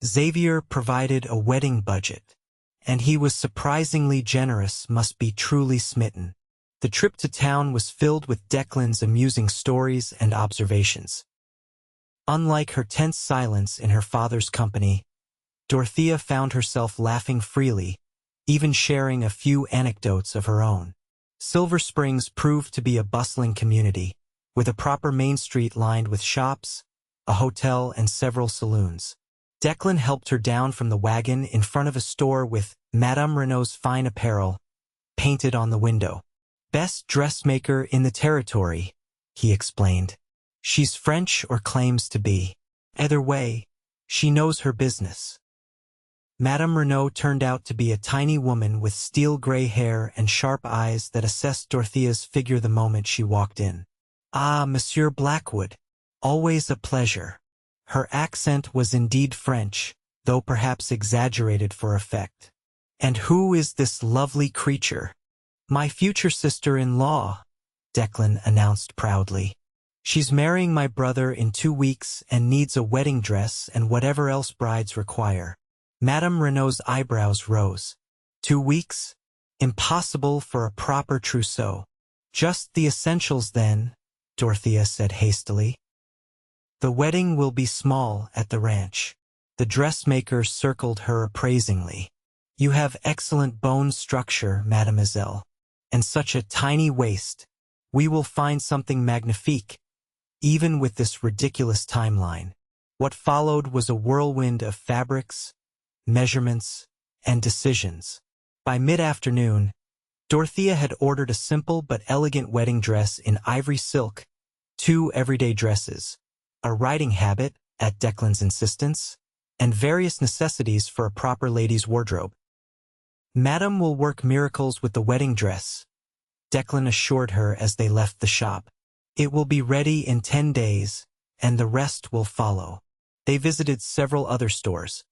Xavier provided a wedding budget, and he was surprisingly generous, must be truly smitten. The trip to town was filled with Declan's amusing stories and observations. Unlike her tense silence in her father's company, Dorothea found herself laughing freely, even sharing a few anecdotes of her own. Silver Springs proved to be a bustling community, with a proper main street lined with shops, a hotel, and several saloons. Declan helped her down from the wagon in front of a store with Madame Renault's fine apparel painted on the window. "Best dressmaker in the territory," he explained. "She's French or claims to be. Either way, she knows her business." Madame Renault turned out to be a tiny woman with steel-gray hair and sharp eyes that assessed Dorothea's figure the moment she walked in. "Ah, Monsieur Blackwood. Always a pleasure." Her accent was indeed French, though perhaps exaggerated for effect. "And who is this lovely creature?" "My future sister-in-law," Declan announced proudly. "She's marrying my brother in 2 weeks and needs a wedding dress and whatever else brides require." Madame Renault's eyebrows rose. 2 weeks? Impossible for a proper trousseau. "Just the essentials then," Dorothea said hastily. "The wedding will be small at the ranch." The dressmaker circled her appraisingly. "You have excellent bone structure, mademoiselle, and such a tiny waist. We will find something magnifique, even with this ridiculous timeline." What followed was a whirlwind of fabrics, measurements, and decisions. By mid-afternoon, Dorothea had ordered a simple but elegant wedding dress in ivory silk, 2 everyday dresses, a riding habit, at Declan's insistence, and various necessities for a proper lady's wardrobe. "Madame will work miracles with the wedding dress," Declan assured her as they left the shop. "It will be ready in 10 days, and the rest will follow." They visited several other stores,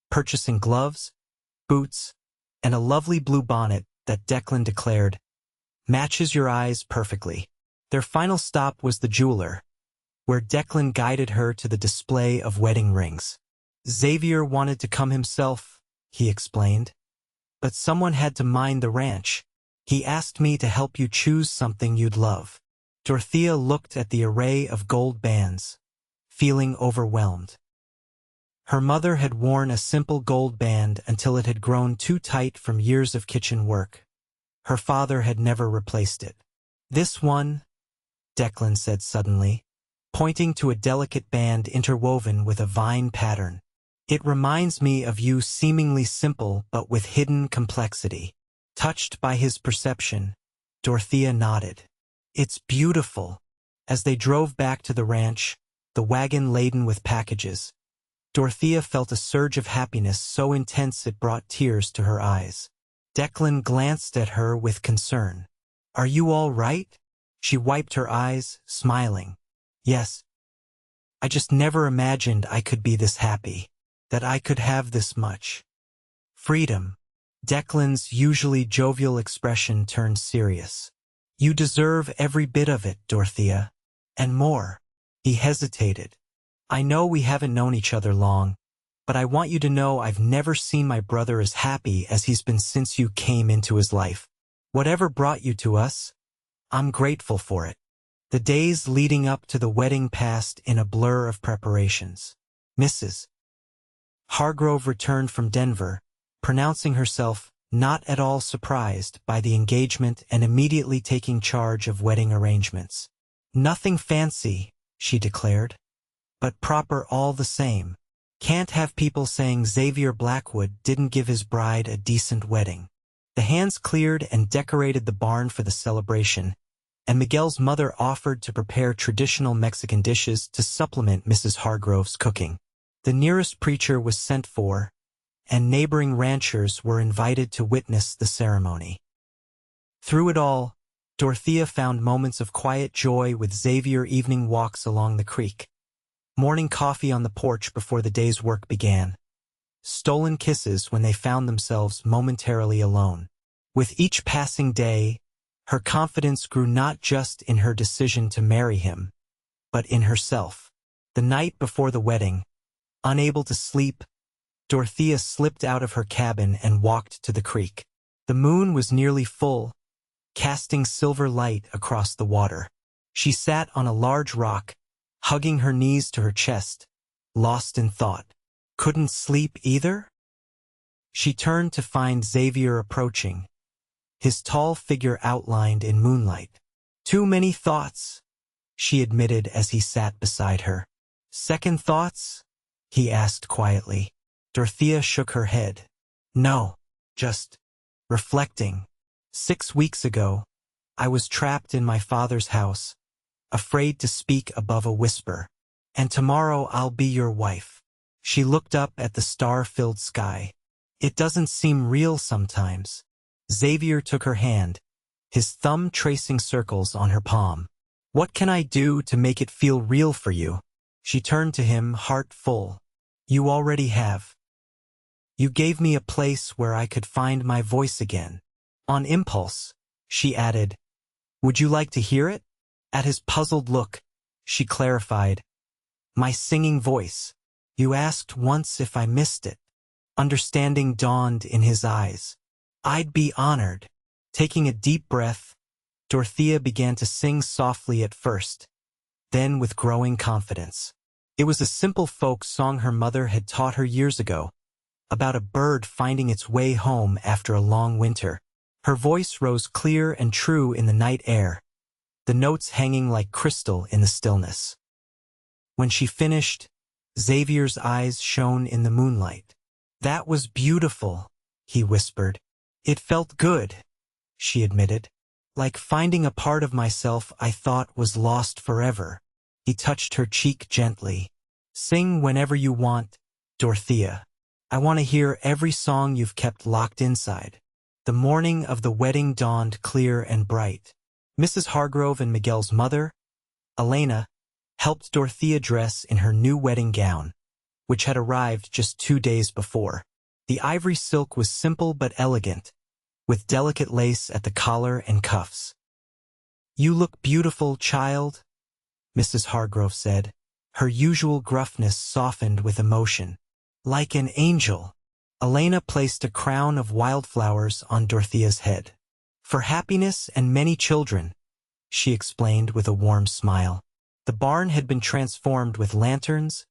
purchasing gloves, boots, and a lovely blue bonnet that Declan declared matches your eyes perfectly. Their final stop was the jeweler, where Declan guided her to the display of wedding rings. "Xavier wanted to come himself," he explained, "but someone had to mind the ranch. He asked me to help you choose something you'd love." Dorothea looked at the array of gold bands, feeling overwhelmed. Her mother had worn a simple gold band until it had grown too tight from years of kitchen work. Her father had never replaced it. "This one," Declan said suddenly, pointing to a delicate band interwoven with a vine pattern. "It reminds me of you, seemingly simple but with hidden complexity." Touched by his perception, Dorothea nodded. "It's beautiful." As they drove back to the ranch, the wagon laden with packages, Dorothea felt a surge of happiness so intense it brought tears to her eyes. Declan glanced at her with concern. "Are you all right?" She wiped her eyes, smiling. "Yes. I just never imagined I could be this happy, that I could have this much freedom." Declan's usually jovial expression turned serious. "You deserve every bit of it, Dorothea, and more." He hesitated. "I know we haven't known each other long, but I want you to know I've never seen my brother as happy as he's been since you came into his life. Whatever brought you to us, I'm grateful for it." The days leading up to the wedding passed in a blur of preparations. Mrs. Hargrove returned from Denver, pronouncing herself not at all surprised by the engagement and immediately taking charge of wedding arrangements. "Nothing fancy," she declared, "but proper all the same." Can't have people saying Xavier Blackwood didn't give his bride a decent wedding. The hands cleared and decorated the barn for the celebration, and Miguel's mother offered to prepare traditional Mexican dishes to supplement Mrs. Hargrove's cooking. The nearest preacher was sent for, and neighboring ranchers were invited to witness the ceremony. Through it all, Dorothea found moments of quiet joy with Xavier evening walks along the creek, morning coffee on the porch before the day's work began, stolen kisses when they found themselves momentarily alone. With each passing day, her confidence grew not just in her decision to marry him, but in herself. The night before the wedding, unable to sleep, Dorothea slipped out of her cabin and walked to the creek. The moon was nearly full, casting silver light across the water. She sat on a large rock, hugging her knees to her chest, lost in thought. Couldn't sleep either? She turned to find Xavier approaching, his tall figure outlined in moonlight. Too many thoughts, she admitted as he sat beside her. Second thoughts? He asked quietly. Dorothea shook her head. No, just reflecting. 6 weeks ago, I was trapped in my father's house, afraid to speak above a whisper. And tomorrow I'll be your wife. She looked up at the star-filled sky. It doesn't seem real sometimes. Xavier took her hand, his thumb tracing circles on her palm. What can I do to make it feel real for you? She turned to him, heart full. You already have. You gave me a place where I could find my voice again. On impulse, she added, would you like to hear it? At his puzzled look, she clarified, my singing voice. You asked once if I missed it. Understanding dawned in his eyes. I'd be honored. Taking a deep breath, Dorothea began to sing softly at first, then with growing confidence. It was a simple folk song her mother had taught her years ago, about a bird finding its way home after a long winter. Her voice rose clear and true in the night air, the notes hanging like crystal in the stillness. When she finished, Xavier's eyes shone in the moonlight. That was beautiful, he whispered. It felt good, she admitted, like finding a part of myself I thought was lost forever. He touched her cheek gently. Sing whenever you want, Dorothea. I want to hear every song you've kept locked inside. The morning of the wedding dawned clear and bright. Mrs. Hargrove and Miguel's mother, Elena, helped Dorothea dress in her new wedding gown, which had arrived just 2 days before. The ivory silk was simple but elegant, with delicate lace at the collar and cuffs. You look beautiful, child, Mrs. Hargrove said, her usual gruffness softened with emotion. Like an angel. Elena placed a crown of wildflowers on Dorothea's head. For happiness and many children, she explained with a warm smile. The barn had been transformed with lanterns,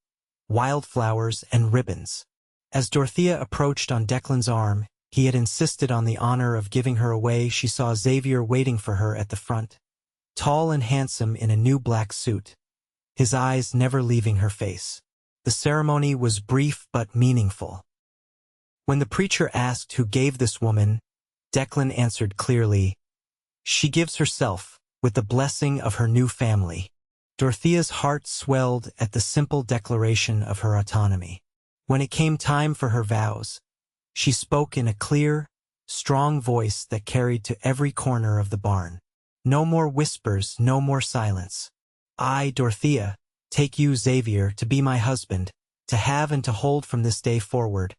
wildflowers, and ribbons. As Dorothea approached on Declan's arm, he had insisted on the honor of giving her away. She saw Xavier waiting for her at the front, tall and handsome in a new black suit, his eyes never leaving her face. The ceremony was brief but meaningful. When the preacher asked who gave this woman, Declan answered clearly, she gives herself, with the blessing of her new family. Dorothea's heart swelled at the simple declaration of her autonomy. When it came time for her vows, she spoke in a clear, strong voice that carried to every corner of the barn. No more whispers, no more silence. I, Dorothea, take you, Xavier, to be my husband, to have and to hold from this day forward,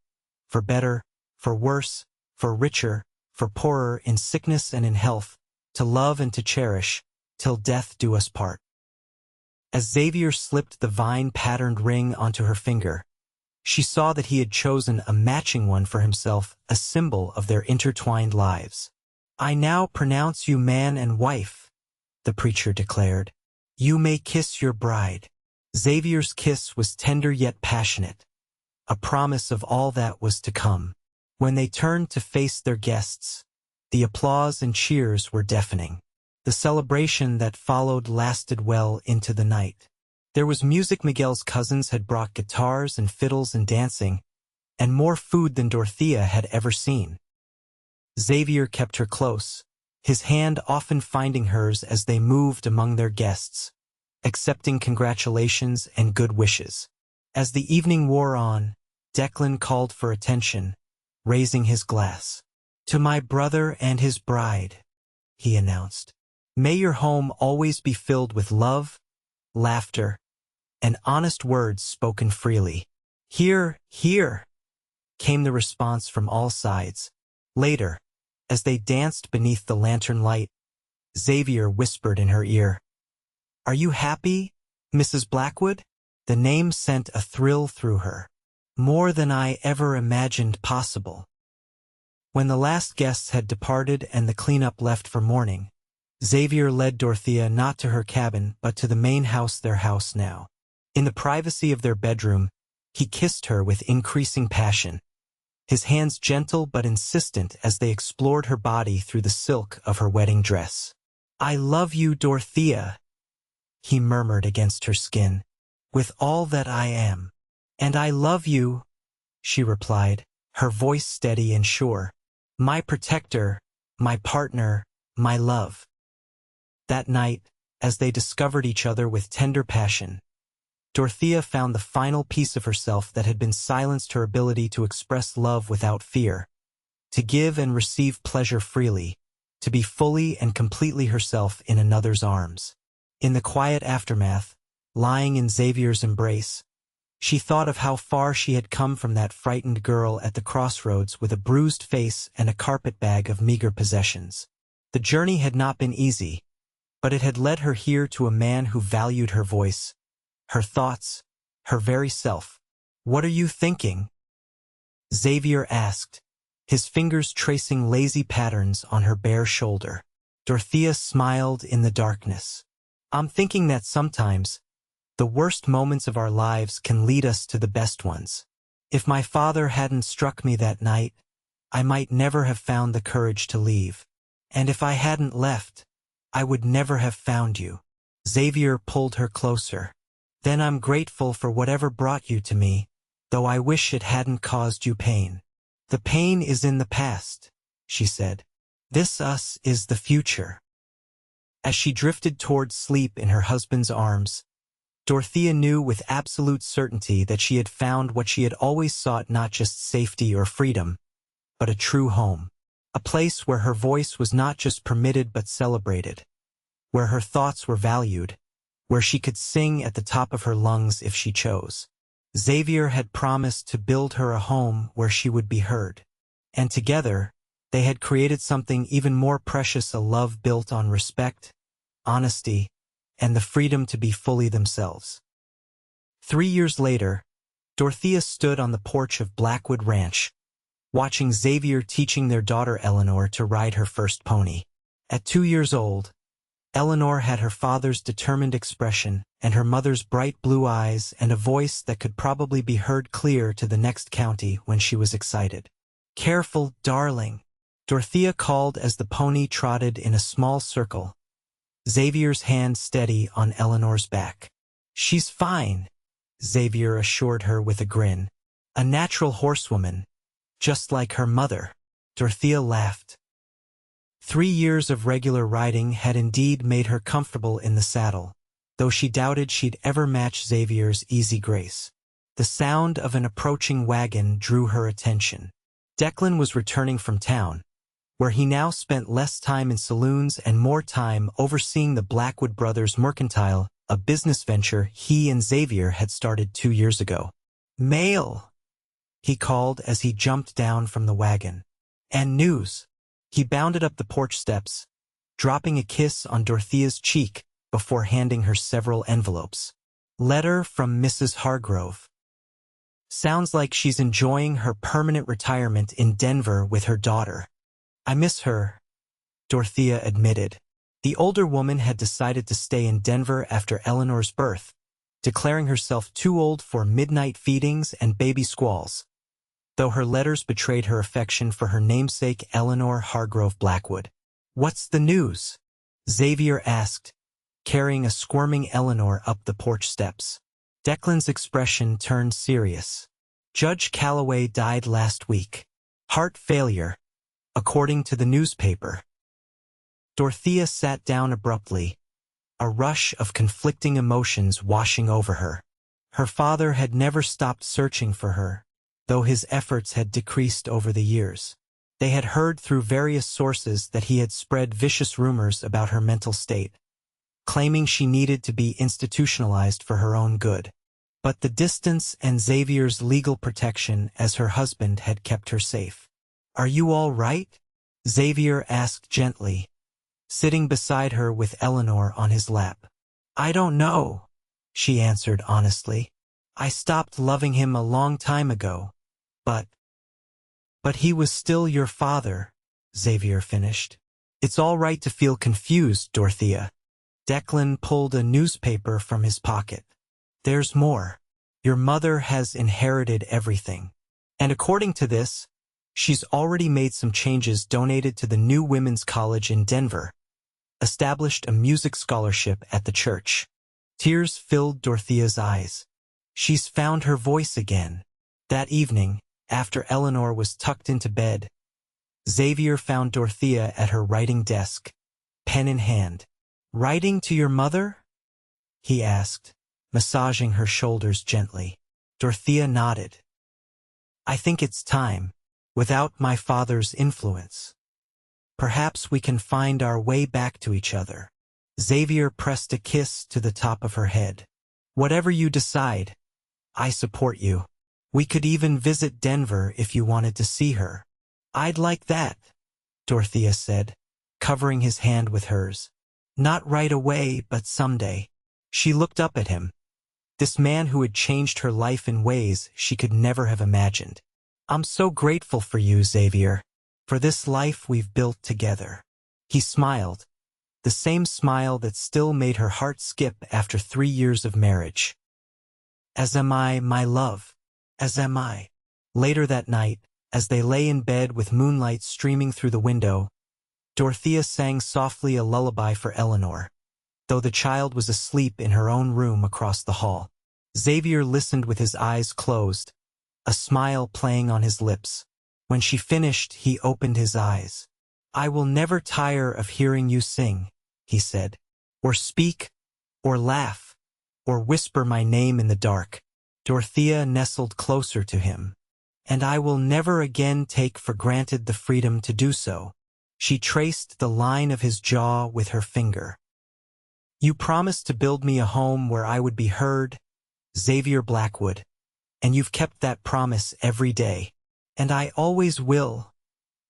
for better, for worse, for richer, for poorer, in sickness and in health, to love and to cherish, till death do us part. As Xavier slipped the vine-patterned ring onto her finger, she saw that he had chosen a matching one for himself, a symbol of their intertwined lives. I now pronounce you man and wife, the preacher declared. You may kiss your bride. Xavier's kiss was tender yet passionate, a promise of all that was to come. When they turned to face their guests, the applause and cheers were deafening. The celebration that followed lasted well into the night. There was music. Miguel's cousins had brought guitars and fiddles and dancing, and more food than Dorothea had ever seen. Xavier kept her close, his hand often finding hers as they moved among their guests, accepting congratulations and good wishes. As the evening wore on, Declan called for attention, raising his glass. "To my brother and his bride," he announced. "May your home always be filled with love, laughter, and honest words spoken freely." "Hear, hear," came the response from all sides. Later, as they danced beneath the lantern light, Xavier whispered in her ear, "Are you happy, Mrs. Blackwood?" The name sent a thrill through her, more than I ever imagined possible. When the last guests had departed and the cleanup left for morning, Xavier led Dorothea not to her cabin but to the main house, their house now. In the privacy of their bedroom, he kissed her with increasing passion, his hands gentle but insistent as they explored her body through the silk of her wedding dress. "I love you, Dorothea," he murmured against her skin, "with all that I am." "And I love you," she replied, her voice steady and sure. "My protector, my partner, my love." That night, as they discovered each other with tender passion, Dorothea found the final piece of herself that had been silenced, her ability to express love without fear, to give and receive pleasure freely, to be fully and completely herself in another's arms. In the quiet aftermath, lying in Xavier's embrace, she thought of how far she had come from that frightened girl at the crossroads with a bruised face and a carpetbag of meager possessions. The journey had not been easy, but it had led her here to a man who valued her voice, her thoughts, her very self. "What are you thinking?" Xavier asked, his fingers tracing lazy patterns on her bare shoulder. Dorothea smiled in the darkness. "I'm thinking that sometimes the worst moments of our lives can lead us to the best ones. If my father hadn't struck me that night, I might never have found the courage to leave. And if I hadn't left, I would never have found you." Xavier pulled her closer. "Then I'm grateful for whatever brought you to me, though I wish it hadn't caused you pain." "The pain is in the past," she said. "This us is the future." As she drifted toward sleep in her husband's arms, Dorothea knew with absolute certainty that she had found what she had always sought, not just safety or freedom, but a true home. A place where her voice was not just permitted but celebrated, where her thoughts were valued, where she could sing at the top of her lungs if she chose. Xavier had promised to build her a home where she would be heard. And together, they had created something even more precious, a love built on respect, honesty, and the freedom to be fully themselves. 3 years later, Dorothea stood on the porch of Blackwood Ranch, watching Xavier teaching their daughter Eleanor to ride her first pony. At 2 years old, Eleanor had her father's determined expression and her mother's bright blue eyes and a voice that could probably be heard clear to the next county when she was excited. "Careful, darling," Dorothea called as the pony trotted in a small circle, Xavier's hand steady on Eleanor's back. "She's fine," Xavier assured her with a grin. "A natural horsewoman, just like her mother." Dorothea laughed. 3 years of regular riding had indeed made her comfortable in the saddle, though she doubted she'd ever match Xavier's easy grace. The sound of an approaching wagon drew her attention. Declan was returning from town, where he now spent less time in saloons and more time overseeing the Blackwood brothers' mercantile, a business venture he and Xavier had started 2 years ago. "Mail," he called as he jumped down from the wagon. "And news." He bounded up the porch steps, dropping a kiss on Dorothea's cheek before handing her several envelopes. "Letter from Mrs. Hargrove. Sounds like she's enjoying her permanent retirement in Denver with her daughter. I miss her," Dorothea admitted. The older woman had decided to stay in Denver after Eleanor's birth, declaring herself too old for midnight feedings and baby squalls, though her letters betrayed her affection for her namesake Eleanor Hargrove Blackwood. "What's the news?" Xavier asked, carrying a squirming Eleanor up the porch steps. Declan's expression turned serious. Judge Calloway died last week. Heart failure, according to the newspaper. Dorothea sat down abruptly, a rush of conflicting emotions washing over her. Her father had never stopped searching for her, though his efforts had decreased over the years. They had heard through various sources that he had spread vicious rumors about her mental state, claiming she needed to be institutionalized for her own good. But the distance and Xavier's legal protection as her husband had kept her safe. "Are you all right?" Xavier asked gently, sitting beside her with Eleanor on his lap. "I don't know," she answered honestly. "I stopped loving him a long time ago, but he was still your father," Xavier finished. "It's all right to feel confused, Dorothea." Declan pulled a newspaper from his pocket. "There's more. Your mother has inherited everything. And according to this, she's already made some changes, donated to the new women's college in Denver, established a music scholarship at the church." Tears filled Dorothea's eyes. She's found her voice again. That evening, after Eleanor was tucked into bed, Xavier found Dorothea at her writing desk, pen in hand. "Writing to your mother?" he asked, massaging her shoulders gently. Dorothea nodded. "I think it's time, without my father's influence. Perhaps we can find our way back to each other." Xavier pressed a kiss to the top of her head. "Whatever you decide, I support you. We could even visit Denver if you wanted to see her." "I'd like that," Dorothea said, covering his hand with hers. "Not right away, but someday." She looked up at him, this man who had changed her life in ways she could never have imagined. "I'm so grateful for you, Xavier, for this life we've built together." He smiled, the same smile that still made her heart skip after 3 years of marriage. "As am I, my love. As am I." Later that night, as they lay in bed with moonlight streaming through the window, Dorothea sang softly a lullaby for Eleanor, though the child was asleep in her own room across the hall. Xavier listened with his eyes closed, a smile playing on his lips. When she finished, he opened his eyes. "I will never tire of hearing you sing," he said, "or speak, or laugh, or whisper my name in the dark." Dorothea nestled closer to him. "And I will never again take for granted the freedom to do so." She traced the line of his jaw with her finger. "You promised to build me a home where I would be heard, Xavier Blackwood, and you've kept that promise every day. And I always will,"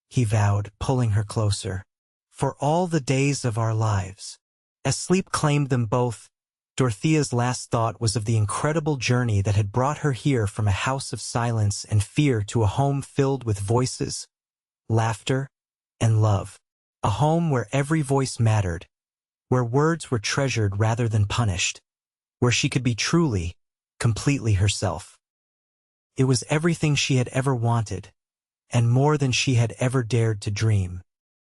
he vowed, pulling her closer, "for all the days of our lives." As sleep claimed them both, Dorothea's last thought was of the incredible journey that had brought her here from a house of silence and fear to a home filled with voices, laughter, and love. A home where every voice mattered, where words were treasured rather than punished, where she could be truly, completely herself. It was everything she had ever wanted, and more than she had ever dared to dream.